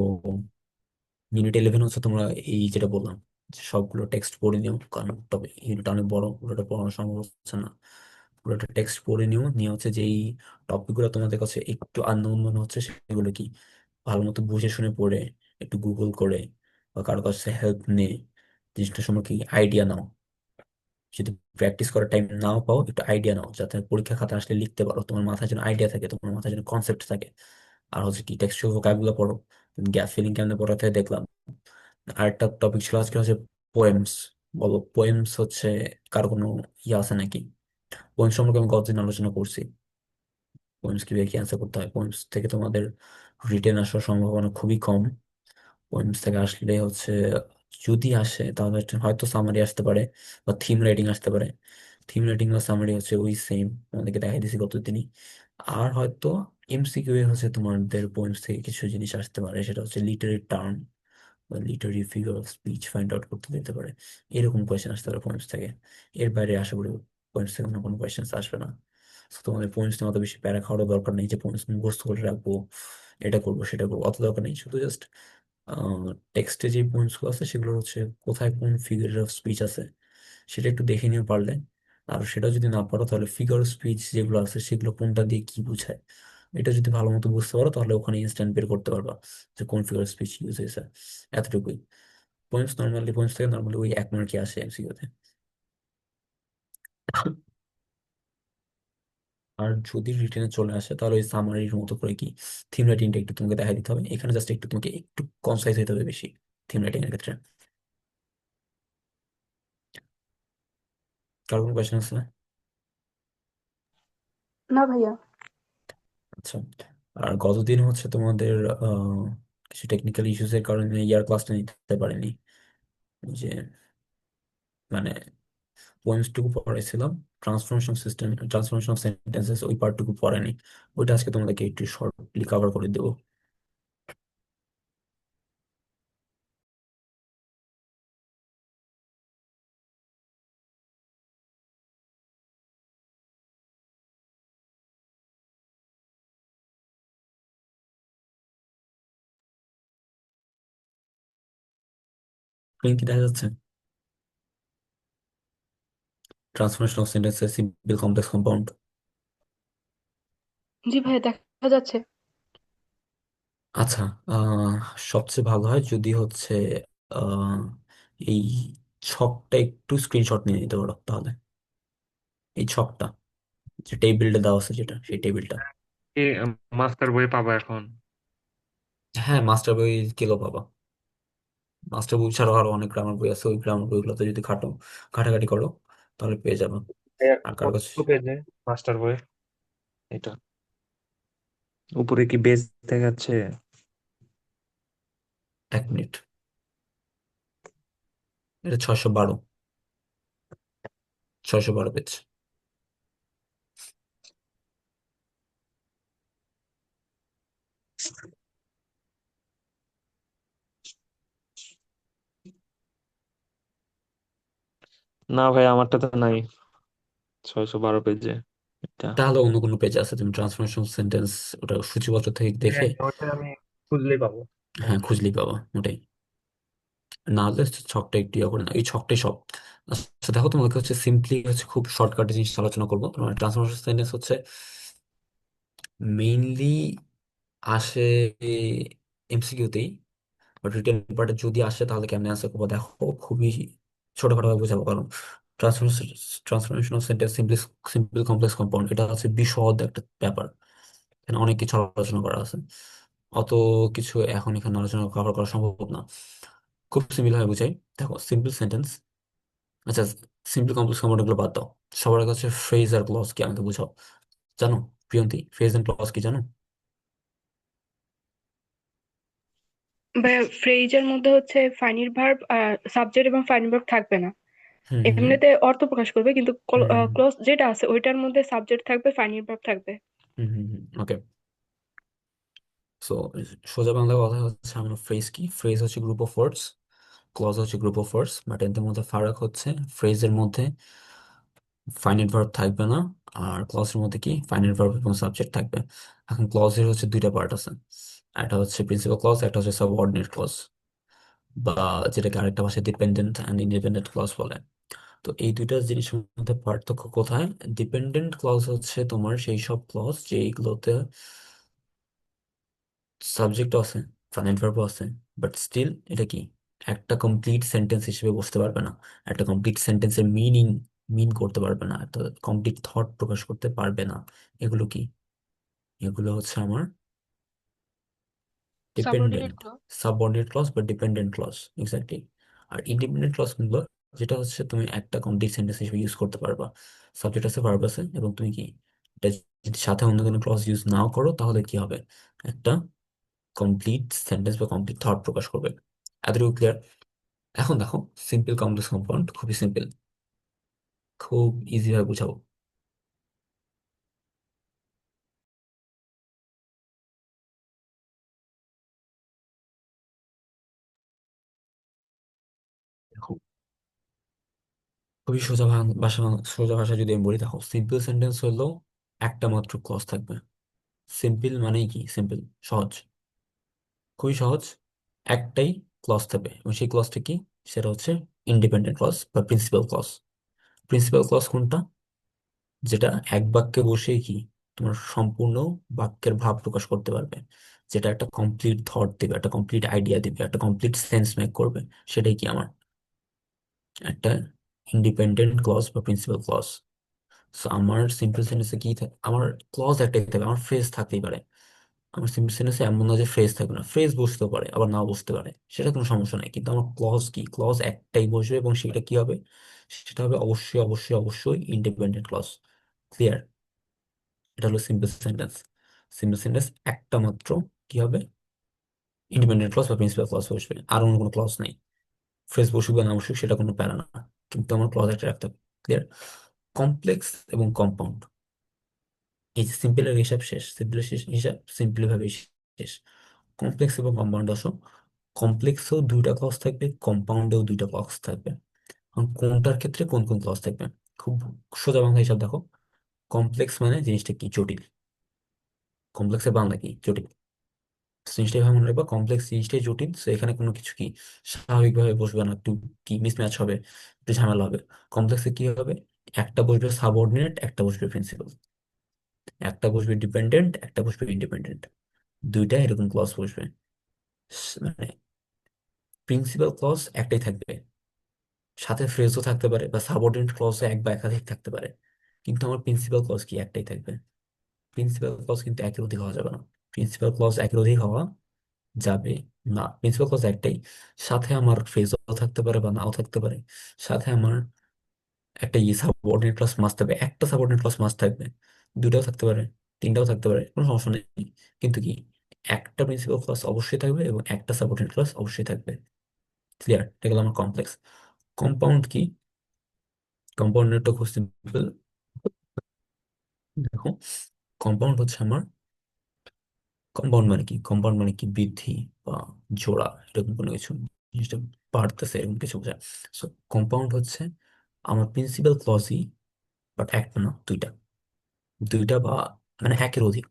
ইউনিট 11 হচ্ছে তোমরা এই যেটা বললাম, যে সবগুলো টেক্সট পড়ে নিও, কারণ তবে ইউনিট অনেক বড়, পুরোটা পড়ানো সম্ভব হচ্ছে না। পুরোটা টেক্সট পড়ে নিও, নিয়ে হচ্ছে যেই টপিক গুলো তোমাদের কাছে একটু আননোন মনে হচ্ছে সেগুলো কি ভালো মতো বুঝে শুনে পড়ে, একটু গুগল করে বা কারো কাছে হেল্প নিয়ে জিনিসটা সম্পর্কে আইডিয়া নাও। যদি প্র্যাকটিস করার টাইম নাও পাও, একটু আইডিয়া নাও, যাতে পরীক্ষা খাতা আসলে লিখতে পারো, তোমার মাথায় যেন আইডিয়া থাকে, তোমার মাথায় যেন কনসেপ্ট থাকে। আর হচ্ছে কি টেক্সচুয়াল ভোকাবুলারি পড়ো। গ্যাপ ফিলিং কেমনে পড়াতে হয় দেখলাম। আরেকটা টপিক ছিল আজকে হচ্ছে পোয়েমস। বলো পোয়েমস হচ্ছে কার কোনো ইয়ে আছে নাকি? পোয়েমস সম্পর্কে আমি গতদিন আলোচনা করছি। পোয়েমস কিভাবে কি অ্যান্সার করতে হয়। পোয়েমস থেকে তোমাদের রিটেন আসার সম্ভাবনা খুবই কম। পোয়েমস থেকে আসলে হচ্ছে, যদি আসে তাহলে হয়তো সামারি আসতে পারে বা থিম রাইটিং আসতে পারে। থিম রাইটিং বা সামারি হচ্ছে ওই সেম, তোমাদেরকে দেখাই দিছি গত দিনই। আর হয়তো এমসিকিউ এ হচ্ছে তোমাদের পোয়েমস থেকে কিছু জিনিস আসতে পারে, সেটা হচ্ছে লিটারি টার্ম বা literary figure of speech find out করতে দিতে পারে। এরকম কোয়েশ্চেন আসতে পারে পোয়েমস থেকে। এর বাইরে আশা করি পোয়েমস থেকে অন্য কোনো কোয়েশ্চেন আসবে না। So তোমাদের পোয়েমস নিয়ে অত বেশি প্যারা খাওয়ার দরকার নেই যে পোয়েমস মুখস্থ করে রাখবো, এটা করবো সেটা করবো, অত দরকার নেই। শুধু জাস্ট টেক্সটে যে পোয়েমস গুলো আছে সেগুলো হচ্ছে কোথায় কোন ফিগার অফ স্পিচ আছে সেটা একটু দেখে নিয়ে পারলে। আর সেটা যদি না পারো তাহলে ফিগার অফ স্পিচ যেগুলো আছে সেগুলো কোনটা দিয়ে কি বোঝায় এটা যদি ভালো মতো বুঝতে পারো তাহলে ওখানে ইনস্ট্যান্ট বের করতে পারবা যে কোন ফিগার স্পিচ ইউজ হয়েছে। এতটুকুই। পোয়েমস থেকে নর্মালি ওই 1 মার্কই আসে এমসিকিউতে। আর যদি রিটেনে চলে আসে তাহলে ওই সামারির মতো করে কি থিম রাইটিংটা একটু তোমাকে দেখা দিতে হবে, এখানে জাস্ট একটু তোমাকে একটু কনসাইজ হতে হবে বেশি থিম রাইটিং এর ক্ষেত্রে। কার কোনো কোয়েশ্চেন আছে? না ভাইয়া। আচ্ছা। আর গতদিন হচ্ছে তোমাদের কিছু টেকনিক্যাল ইস্যুস এর কারণে ইয়ার ক্লাসটা নিতে পারিনি। ওই যে মানে পোয়েমস টুকু পড়াইছিলাম, ট্রান্সফরমেশন অফ সেন্টেন্সেস ওই পার্টটুকু পড়েনি। ওইটা আজকে তোমাদেরকে একটু শর্টলি কভার করে দেবো। স্ক্রিন কি দেখা যাচ্ছে? Transformation of sentences, simple complex compound. জি ভাইয়া, দেখা যাচ্ছে। আচ্ছা। আহ সবচেয়ে ভালো হয় যদি হচ্ছে আহ এই ছকটা একটু স্ক্রিনশট নিয়ে নিতে পারো তাহলে। এই ছকটা যে টেবিলটা দেওয়া আছে যেটা, সেই টেবিলটা। কি মাস্টার বই পাবো এখন? হ্যাঁ, মাস্টার বই কিলো পাবা। মাস্টার বই ছাড়াও আরো অনেক গ্রামার বই আছে, ওই গ্রামার বইগুলোতে যদি ঘাটাঘাটি করো তাহলে পেয়ে যাবে। আর কারো কত কাছে। পেজে মাস্টার বই এটা? উপরে কি বেজ দেখাচ্ছে? 1 মিনিট। এটা 612, 612 পেজ। না ভাই, আমারটা তো নাই 612 পেজে এটা। তাহলে অন্য কোনো পেজ আছে, তুমি ট্রান্সফরমেশন সেন্টেন্স ওটা সূচিপত্র থেকে দেখে হ্যাঁ, ওটা আমি খুঁজলেই পাবো। হ্যাঁ খুঁজলেই পাবা ওটাই। না হলে ছকটা একটু ইয়ে করে না, এই ছকটাই সব। আচ্ছা দেখো, তোমাকে হচ্ছে সিম্পলি হচ্ছে খুব শর্টকাটে জিনিস আলোচনা করবো। ট্রান্সফরমেশন সেন্টেন্স হচ্ছে মেইনলি আসে এমসিকিউতেই, বাট রিটেন পার্টে যদি আসে তাহলে কেমনে আনসার করবো দেখো, খুবই ছোটখাটো ভাবে বোঝাবো। কারণ transformation of sentence, simple complex compound, এটা হচ্ছে বিশদ একটা ব্যাপার। এখানে অনেক কিছু আলোচনা করা আছে, অত কিছু এখন এখানে আলোচনা কভার করা সম্ভব না। খুব সিম্পল ভাবে বুঝাই। দেখো সিম্পল সেন্টেন্স, আচ্ছা সিম্পল কমপ্লেক্স কম্পাউন্ড গুলো বাদ দাও। সবার কাছে ফ্রেজ আর ক্লজ কি আমাকে বুঝাও। জানো প্রিয়ন্তী, ফ্রেজ এন্ড ক্লজ কি জানো? ভাইয়া, ফ্রেজের মধ্যে হচ্ছে ফাইনাল ভার্ব, সাবজেক্ট এবং ফাইনাল ভার্ব থাকবে না। হুম হুম এমনিতে অর্থ প্রকাশ করবে, কিন্তু হুম হুম ক্লোজ যেটা আছে ওইটার মধ্যে সাবজেক্ট থাকবে, ফাইনাল ভার্ব থাকবে। হুম হুম হুম, ওকে। সো সোজা বাংলা কথা হচ্ছে আমরা ফ্রেজ কি, ফ্রেজ হচ্ছে গ্রুপ অফ ওয়ার্ডস, ক্লজ হচ্ছে গ্রুপ অফ ওয়ার্ডস, বাট এদের মধ্যে ফারাক হচ্ছে ফ্রেজের মধ্যে ফাইনাইট ভার্ব থাকবে না, আর ক্লজের মধ্যে কি ফাইনাইট ভার্ব এবং সাবজেক্ট থাকবে। এখন ক্লজের হচ্ছে দুইটা পার্ট আছে, একটা হচ্ছে প্রিন্সিপাল ক্লজ, একটা হচ্ছে সাবঅর্ডিনেট ক্লজ, বা যেটাকে আরেকটা ভাষায় ডিপেন্ডেন্ট অ্যান্ড ইন্ডিপেন্ডেন্ট ক্লজ বলে। তো এই দুইটা জিনিসের মধ্যে পার্থক্য কোথায়? ডিপেন্ডেন্ট ক্লজ হচ্ছে তোমার সেই সব ক্লজ যেইগুলোতে সাবজেক্ট আছে, ফাইনাইট ভার্বও আছে, বাট স্টিল এটা কি একটা কমপ্লিট সেন্টেন্স হিসেবে বুঝতে পারবে না, একটা কমপ্লিট সেন্টেন্সের মিন করতে পারবে না, একটা কমপ্লিট থট প্রকাশ করতে পারবে না। এগুলো কি? এগুলো হচ্ছে আমার subordinate dependent, clause. Subordinate clause বা ডিপেন্ডেন্ট ক্লজ, এক্স্যাক্টলি। আর ইন্ডিপেন্ডেন্ট ক্লজ গুলো যেটা হচ্ছে তুমি একটা কমপ্লিট সেন্টেন্স হিসেবে ইউজ করতে পারবা, সাবজেক্ট আছে ভার্ব আছে, এবং তুমি কি এটা যদি সাথে অন্য কোনো ক্লজ ইউজ নাও করো তাহলে কি হবে, একটা কমপ্লিট সেন্টেন্স বা কমপ্লিট থট প্রকাশ করবে। এতটুকু ক্লিয়ার? এখন দেখো সিম্পল কমপ্লেক্স কম্পাউন্ড খুবই সিম্পল। খুব ইজি ভাবে বুঝাবো। দেখো, খুবই সোজা ভাষা যদি আমি বলি, দেখো সিম্পল সেন্টেন্স হলো একটা মাত্র ক্লজ থাকবে। সিম্পল মানেই কি? সিম্পল, সহজ, খুবই সহজ। একটাই ক্লজ থাকবে এবং সেই ক্লজটা কি? সেটা হচ্ছে ইন্ডিপেন্ডেন্ট ক্লজ বা প্রিন্সিপাল ক্লজ। প্রিন্সিপাল ক্লজ কোনটা? যেটা এক বাক্যে বসেই কি তোমার সম্পূর্ণ বাক্যের ভাব প্রকাশ করতে পারবে, যেটা একটা কমপ্লিট থট দিবে, একটা কমপ্লিট আইডিয়া দিবে, একটা কমপ্লিট সেন্স মেক করবে। সেটাই কি আমার একটা ইন্ডিপেন্ডেন্ট ক্লজ বা প্রিন্সিপাল ক্লজ। সো আমার সিম্পল সেন্টেন্সে কি থাকে? আমার ক্লজ একটাই থাকবে, আমার ফ্রেজ থাকতেই পারে। আমার সিম্পল সেন্টেন্সে এমন না যে ফ্রেজ থাকবে না, ফ্রেজ বসতে পারে আবার নাও বসতে পারে, সেটা কোনো সমস্যা নাই। কিন্তু আমার ক্লজ কি? ক্লজ একটাই বসবে এবং সেটা কি হবে? সেটা হবে অবশ্যই অবশ্যই অবশ্যই ইন্ডিপেন্ডেন্ট ক্লজ। ক্লিয়ার? এটা হলো সিম্পল সেন্টেন্স। সিম্পল সেন্টেন্স একটা মাত্র কি হবে? ইন্ডিপেন্ডেন্ট ক্লজ বা প্রিন্সিপাল ক্লজ বসবে, আর অন্য কোনো ক্লজ নেই। ফ্রেজ বসুক বা না বসুক সেটা কোনো প্যারা না, কিন্তু আমার ক্লজ একটা রাখতে হবে। ক্লিয়ার? কমপ্লেক্স এবং কম্পাউন্ড, এই যে সিম্পলের হিসাব শেষ, সিম্পলের শেষ হিসাব সিম্পলি ভাবে শেষ। কমপ্লেক্স এবং কম্পাউন্ড আসো। কমপ্লেক্সেও দুইটা ক্লজ থাকবে, কম্পাউন্ডেও দুইটা ক্লজ থাকবে। এখন কোনটার ক্ষেত্রে কোন কোন ক্লজ থাকবে? খুব সোজা বাংলা হিসাব দেখো। কমপ্লেক্স মানে জিনিসটা কি? জটিল। কমপ্লেক্সের বাংলা কি? জটিল। জিনিসটাই ভাবে মনে রাখবা, কমপ্লেক্স জিনিসটাই জটিল। তো এখানে কোনো কিছু কি স্বাভাবিকভাবে বসবে না, একটু কি মিসম্যাচ হবে, একটু ঝামেলা হবে। কমপ্লেক্সে কি হবে? একটা বসবে সাবঅর্ডিনেট, একটা বসবে প্রিন্সিপাল, একটা বসবে ডিপেন্ডেন্ট, একটা বসবে ইন্ডিপেন্ডেন্ট, দুইটা এরকম ক্লজ বসবে। মানে প্রিন্সিপাল ক্লজ একটাই থাকবে, সাথে ফ্রেজও থাকতে পারে বা সাবঅর্ডিনেট ক্লজও এক বা একাধিক থাকতে পারে, কিন্তু আমার প্রিন্সিপাল ক্লজ কি? একটাই থাকবে। প্রিন্সিপাল ক্লজ কিন্তু একের অধিক হওয়া যাবে না। প্রিন্সিপাল ক্লজ একের অধিক হওয়া যাবে না। প্রিন্সিপাল ক্লজ একটাই, সাথে আমার ফ্রেজও থাকতে পারে বা নাও থাকতে পারে, সাথে আমার একটা সাবঅর্ডিনেট ক্লজ মাস্ট থাকবে, একটা সাবঅর্ডিনেট ক্লজ মাস্ট থাকবে, দুটাও থাকতে পারে, তিনটাও থাকতে পারে, কোনো সমস্যা নেই। কিন্তু কি, একটা প্রিন্সিপাল ক্লজ অবশ্যই থাকবে এবং একটা সাবঅর্ডিনেট ক্লজ অবশ্যই থাকবে। ক্লিয়ার? এটা গেল আমার কমপ্লেক্স। কম্পাউন্ড কি? কম্পাউন্ডেরটা খুব সিম্পল। দেখো, কম্পাউন্ড হচ্ছে আমার, কম্পাউন্ড মানে কি? কম্পাউন্ড মানে কি? বৃদ্ধি বা জোড়া, এরকম কোনো কিছু, জিনিসটা বাড়তেছে এরকম কিছু বোঝায়। সো কম্পাউন্ড হচ্ছে আমার প্রিন্সিপাল ক্লজই, বাট একটা না, দুইটা, দুইটা বা মানে একের অধিক।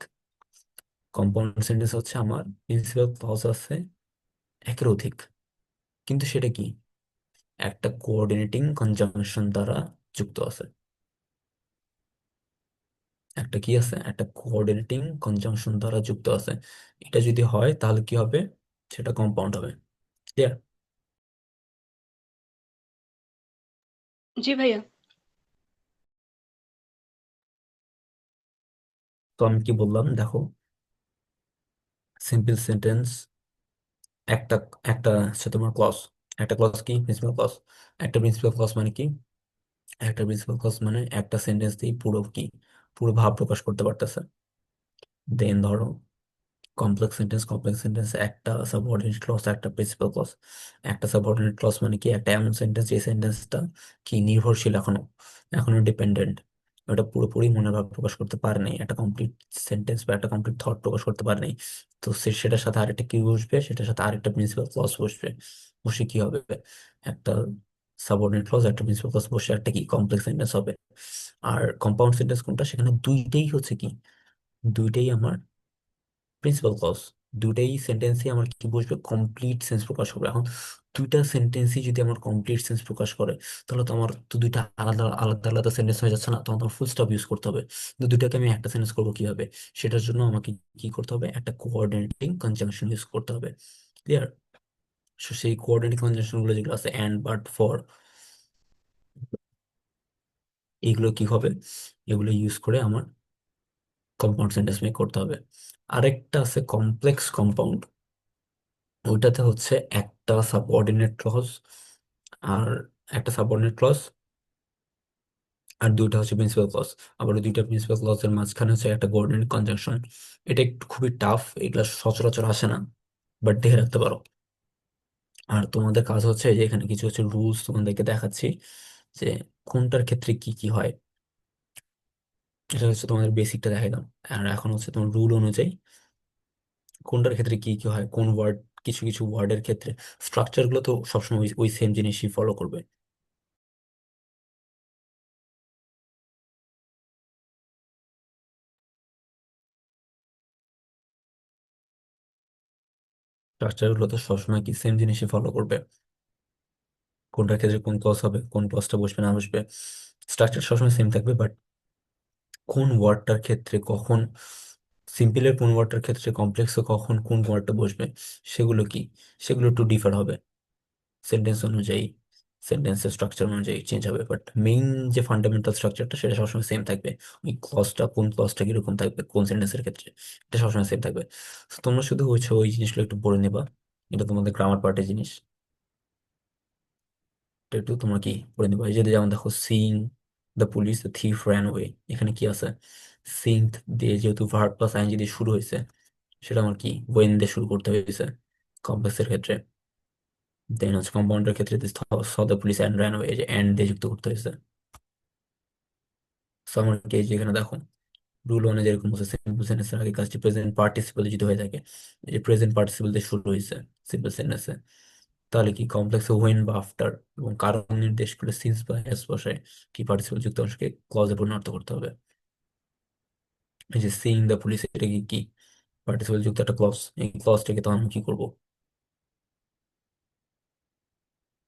কম্পাউন্ড সেন্টেন্স হচ্ছে আমার প্রিন্সিপাল ক্লজ আছে একের অধিক, কিন্তু সেটা কি? একটা কোঅর্ডিনেটিং কনজাংশন দ্বারা যুক্ত আছে। একটা কি আছে? একটা কোঅর্ডিনেটিং কনজাংশন দ্বারা যুক্ত আছে। এটা যদি হয় তাহলে কি হবে? সেটা কম্পাউন্ড হবে। ক্লিয়ার? জি ভাইয়া। তো আমি কি বললাম দেখো, সিম্পল সেন্টেন্স একটা, একটা হচ্ছে তোমার ক্লজ, একটা ক্লজ কি? Principal clause. একটা প্রিন্সিপাল ক্লজ মানে কি? একটা প্রিন্সিপাল ক্লজ মানে একটা সেন্টেন্স দিয়ে পুরো কি, পুরো ভাব প্রকাশ করতে পারতেছে। দেন ধরো কমপ্লেক্স সেন্টেন্স একটা সাবঅর্ডিনেট ক্লজ, একটা প্রিন্সিপাল ক্লজ। একটা সাবঅর্ডিনেট ক্লজ মানে কি? একটা এমন সেন্টেন্স যে সেন্টেন্সটা কি নির্ভরশীল, এখনো এখনো ডিপেন্ডেন্ট, ওটা পুরোপুরি মনের ভাব প্রকাশ করতে পারে নাই, একটা কমপ্লিট সেন্টেন্স বা একটা কমপ্লিট থট প্রকাশ করতে পারে নাই। তো সেটার সাথে আরেকটা কি বসবে? সেটার সাথে আরেকটা প্রিন্সিপাল ক্লজ বসবে। বসে কি হবে? একটা সাবঅর্ডিনেট ক্লজ, একটা প্রিন্সিপাল ক্লজ বসে একটা কি কমপ্লেক্স সেন্টেন্স হবে। আর কম্পাউন্ড সেন্টেন্স কোনটা? সেখানে দুইটাই হচ্ছে কি, দুইটাই আমার প্রিন্সিপাল ক্লজ। দুইটাই সেন্টেন্সই আমার কি বসবে? কমপ্লিট সেন্স প্রকাশ করবে। এখন দুইটা সেন্টেন্সই যদি আমার কমপ্লিট সেন্স প্রকাশ করে, তাহলে তো আমার তো দুইটা আলাদা আলাদা আলাদা সেন্টেন্স হয়ে যাচ্ছে না, তখন তো ফুল স্টপ ইউজ করতে হবে। কিন্তু দুইটাকে আমি একটা সেন্টেন্স করবো কিভাবে? সেটার জন্য আমাকে কি করতে হবে? একটা কোঅর্ডিনেটিং কনজাংশন ইউজ করতে হবে। ক্লিয়ার? সেই কোঅর্ডিনেটিং কনজাংশন গুলো যেগুলো আছে, অ্যান্ড, বাট, ফর, এগুলো কি হবে? এগুলো ইউজ করে আমার কম্পাউন্ড সেন্টেন্স মেক করতে হবে। আরেকটা আছে কমপ্লেক্স কম্পাউন্ড। ওইটাতে হচ্ছে একটা সাবঅর্ডিনেট ক্লজ আর একটা সাবঅর্ডিনেট ক্লজ আর দুইটা হচ্ছে প্রিন্সিপাল ক্লজ। আবার ওই দুইটা প্রিন্সিপাল ক্লজের মাঝখানে হচ্ছে একটা কোঅর্ডিনেট কনজাংশন। এটা একটু খুবই টাফ, এগুলা সচরাচর আসে না, বাট দেখে রাখতে পারো। আর তোমাদের কাজ হচ্ছে এই যে এখানে কিছু হচ্ছে রুলস তোমাদেরকে দেখাচ্ছি, যে কোনটার ক্ষেত্রে কি কি হয়। এটা হচ্ছে তোমাদের বেসিকটা দেখাইলাম। আর এখন হচ্ছে তোমার রুল অনুযায়ী কোনটার ক্ষেত্রে কি কি হয়, কোন ওয়ার্ড, কিছু কিছু ওয়ার্ডের ক্ষেত্রে স্ট্রাকচার গুলো তো সবসময় ওই ওই সেম জিনিসই ফলো করবে। স্ট্রাকচার গুলো তো সবসময় কি সেম জিনিসই ফলো করবে। কোনটার ক্ষেত্রে কোন ক্লজ হবে, কোন ক্লজটা বসবে না বসবে, স্ট্রাকচার সবসময় সেম থাকবে। বাট কোন ওয়ার্ডটার ক্ষেত্রে কখন, সিম্পলের কোন ওয়ার্ডটার ক্ষেত্রে কমপ্লেক্সে কখন কোন ওয়ার্ডটা বসবে, সেগুলো কি, সেগুলো একটু ডিফার হবে সেন্টেন্স অনুযায়ী, সেন্টেন্সের স্ট্রাকচার অনুযায়ী চেঞ্জ হবে। বাট মেইন যে ফান্ডামেন্টাল স্ট্রাকচারটা সেটা সবসময় সেম থাকবে। ওই ক্লজটা, কোন ক্লজটা কিরকম থাকবে কোন সেন্টেন্সের ক্ষেত্রে, এটা সবসময় সেম থাকবে। So তোমরা শুধু হচ্ছে ওই জিনিসগুলো একটু পড়ে নেবা। এটা তোমাদের গ্রামার পার্টের জিনিস, এটা একটু তোমরা কি পড়ে নেবা। এই যে যেমন দেখো, seeing the police the thief ran way, এখানে কি আছে, সিইং দিয়ে যেহেতু ভার্ব প্লাস আইএনজি দিয়ে শুরু হয়েছে, সেটা আমার কি ওয়েন দিয়ে শুরু করতে হয়েছে কমপ্লেক্সের ক্ষেত্রে। দেন হচ্ছে কম্পাউন্ডের ক্ষেত্রে saw the police and ran way, যে অ্যান্ড দিয়ে যুক্ত করতে হয়েছে। সো আমার কি এই যে এখানে দেখো, রুল ওয়ানে যেরকম হচ্ছে সিম্পল সেন্টেন্সের আগে কাজটি প্রেজেন্ট পার্টিসিপল যদি হয়ে থাকে, এই প্রেজেন্ট পার্টিসিপল দিয়ে শুরু হয়েছে সিম্পল সেন্টেন্সে, তাহলে কি কমপ্লেক্সে হোয়েন বা আফটার এবং কারণ নির্দেশ করে সিন্স বা হ্যাজ বসায় কি পার্টিসিপল যুক্ত অংশকে ক্লজে পরিণত করতে হবে। এই যে সিইং দ্য পুলিশ, এটা কি কি পার্টিসিপল যুক্ত একটা ক্লজ, এই ক্লজটাকে তখন আমি কি করবো,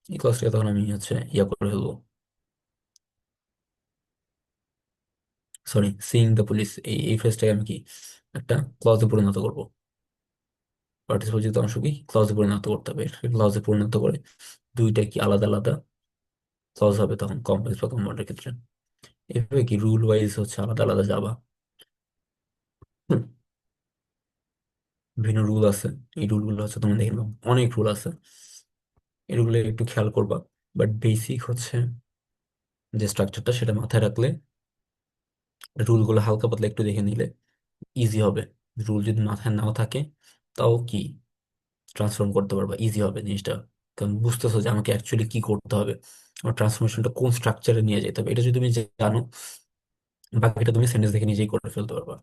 এই ক্লজটাকে তখন আমি হচ্ছে ইয়া করে ফেলবো, সরি, সিইং দ্য পুলিশ, এই ফ্রেজটাকে আমি কি একটা ক্লজে পরিণত করবো। পার্টিসিপল যুক্ত অংশ কি ক্লজে পরিণত করতে হবে, ক্লজে পরিণত করে দুইটা কি আলাদা আলাদা ক্লজ হবে তখন কমপ্লেক্স বা কম্পাউন্ডের ক্ষেত্রে। এভাবে কি রুল ওয়াইজ হচ্ছে আলাদা আলাদা যাবা। হুম, বিভিন্ন রুল আছে। এই রুলগুলো হচ্ছে তোমরা দেখে নাও, অনেক রুল আছে, এগুলো একটু খেয়াল করবা। বাট বেসিক হচ্ছে যে স্ট্রাকচারটা সেটা মাথায় রাখলে, রুলগুলো হালকা পাতলা একটু দেখে নিলে ইজি হবে। রুল যদি মাথায় নাও থাকে তাও কি ট্রান্সফর্ম করতে পারবা, ইজি হবে জিনিসটা। কারণ বুঝতেছো যে আমাকে অ্যাকচুয়ালি কি করতে হবে, আমার ট্রান্সফরমেশনটা কোন স্ট্রাকচারে নিয়ে যেতে হবে, এটা যদি তুমি জানো, বাকিটা তুমি সেন্টেন্স দেখে নিজেই করে ফেলতে পারবা।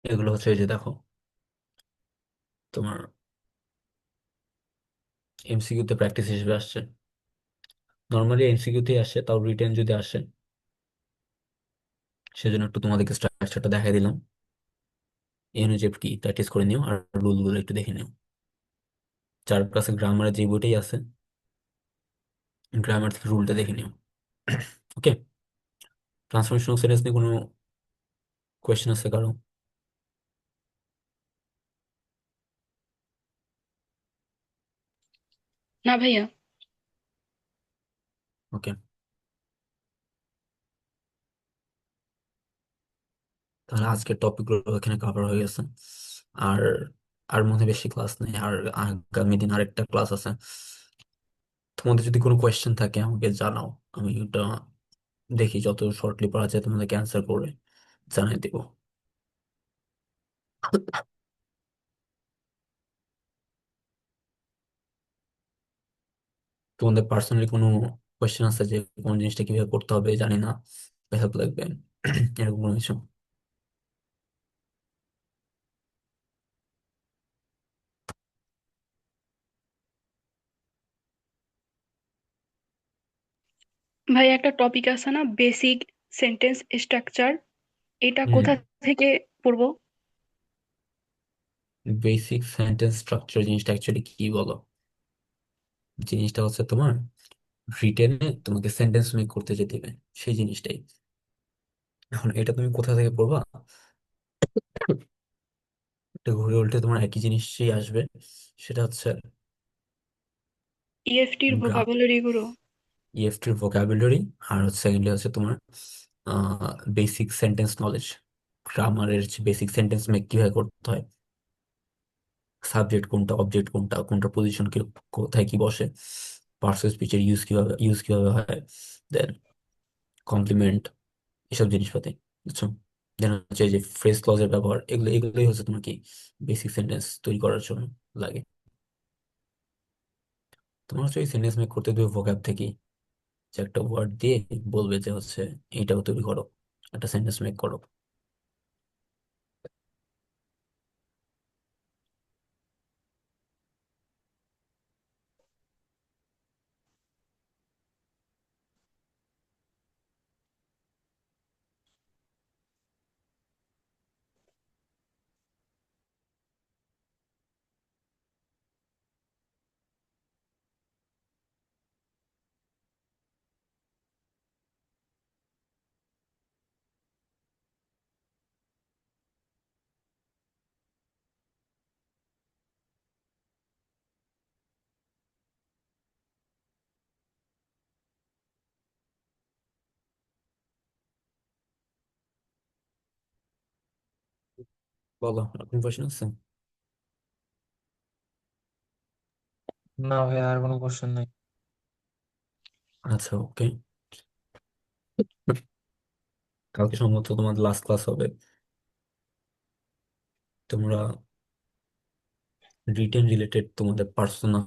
এগুলো হচ্ছে এই যে দেখো, তোমার এমসিকিউ তে প্র্যাকটিস হিসেবে আসছে। নর্মালি এমসিকিউ তে আসে, তাও রিটেন যদি আসে, সেজন্য একটু তোমাদেরকে স্ট্রাকচারটা দেখাই দিলাম। এই অনুযায়ী কি প্র্যাকটিস করে নিও আর রুল গুলো একটু দেখে নিও। যার কাছে গ্রামারের যে বইটাই আছে, গ্রামার থেকে রুলটা দেখে নিও। ওকে, ট্রান্সফরমেশন সেন্টেন্স নিয়ে কোনো কোয়েশ্চেন আছে কারো? না ভাইয়া। ওকে, তাহলে আজকের টপিক গুলো এখানে কভার হয়ে গেছে। আর আর মধ্যে বেশি ক্লাস নেই, আর আগামী দিন আরেকটা ক্লাস আছে। তোমাদের যদি কোনো কোয়েশ্চেন থাকে আমাকে জানাও, আমি ওটা দেখি যত শর্টলি পড়া যায় তোমাদেরকে অ্যান্সার করে জানাই দিব। তোমাদের পার্সোনালি কোনো কোয়েশ্চেন আছে যে কোন জিনিসটা কিভাবে করতে হবে জানি না, হেল্প লাগবে, এরকম কোনো কিছু? ভাই একটা টপিক আছে না, বেসিক সেন্টেন্স স্ট্রাকচার, এটা হুম, কোথা থেকে পড়বো? বেসিক সেন্টেন্স স্ট্রাকচার জিনিসটা অ্যাকচুয়ালি কি বলো? জিনিসটা হচ্ছে তোমার রিটেনে তোমাকে সেন্টেন্স মেক করতে যে দিবে, সেই জিনিসটাই। এখন এটা তুমি কোথা থেকে পড়বা? এটা ঘুরে উল্টে তোমার একই জিনিসই আসবে, সেটা হচ্ছে ইএফটির গ্রাম, ভোকাবুলারি গুলো। ইএফটির ভোকাবুলারি। আর হচ্ছে সেকেন্ডলি হচ্ছে তোমার বেসিক সেন্টেন্স নলেজ, গ্রামারের বেসিক সেন্টেন্স মেক কিভাবে করতে হয়, সাবজেক্ট কোনটা, অবজেক্ট কোনটা, কোনটা পজিশন কি, কোথায় কি বসে, পার্টস অফ স্পিচের ইউজ কিভাবে হয়, দেন কমপ্লিমেন্ট, এসব জিনিসপাতি, বুঝছো? দেন হচ্ছে যে ফ্রেজ ক্লজের ব্যবহার, এগুলোই হচ্ছে তোমার কি বেসিক সেন্টেন্স তৈরি করার জন্য লাগে। তোমার হচ্ছে এই সেন্টেন্স মেক করতে দেবে ভোক্যাব থেকে, যে একটা ওয়ার্ড দিয়ে বলবে যে হচ্ছে এইটাও তৈরি করো, একটা সেন্টেন্স মেক করো। বলো, আপনি কোয়েশ্চেন আছে? না ভাই, আর কোনো কোশ্চেন নাই। আচ্ছা, ওকে। কালকে সম্ভবত তোমাদের লাস্ট ক্লাস হবে। তোমরা রিটেন রিলেটেড তোমাদের পার্সোনাল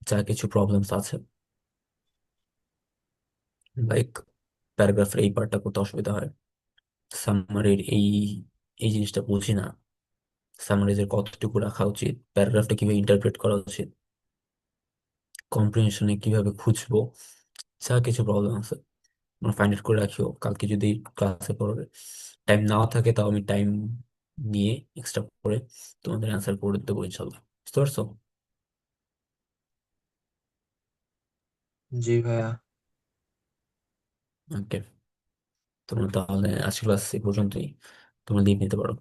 যা কিছু প্রবলেমস আছে, লাইক প্যারাগ্রাফের এই পার্টটা করতে অসুবিধা হয়, সামারির এই এই জিনিসটা বুঝি না, সামারাইজের কতটুকু রাখা উচিত, প্যারাগ্রাফটা কিভাবে ইন্টারপ্রেট করা উচিত, কম্প্রিহেনশনে কিভাবে খুঁজবো, যা কিছু প্রবলেম আছে তোমরা ফাইন্ড আউট করে রাখিও। কালকে যদি ক্লাসে পড়বে টাইম নাও থাকে, তাও আমি টাইম নিয়ে এক্সট্রা করে তোমাদের অ্যান্সার করে দেবো ইনশাল্লাহ। বুঝতে পারছো? জি ভাইয়া। ওকে, তোমরা তাহলে আজকে ক্লাস এই পর্যন্তই, তোমরা লিভ নিতে পারো।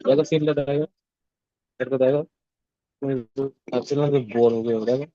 দেখো সিনটা দেখো, দেখো তুমি ভাবছিলাম যে বোর হবে দেখো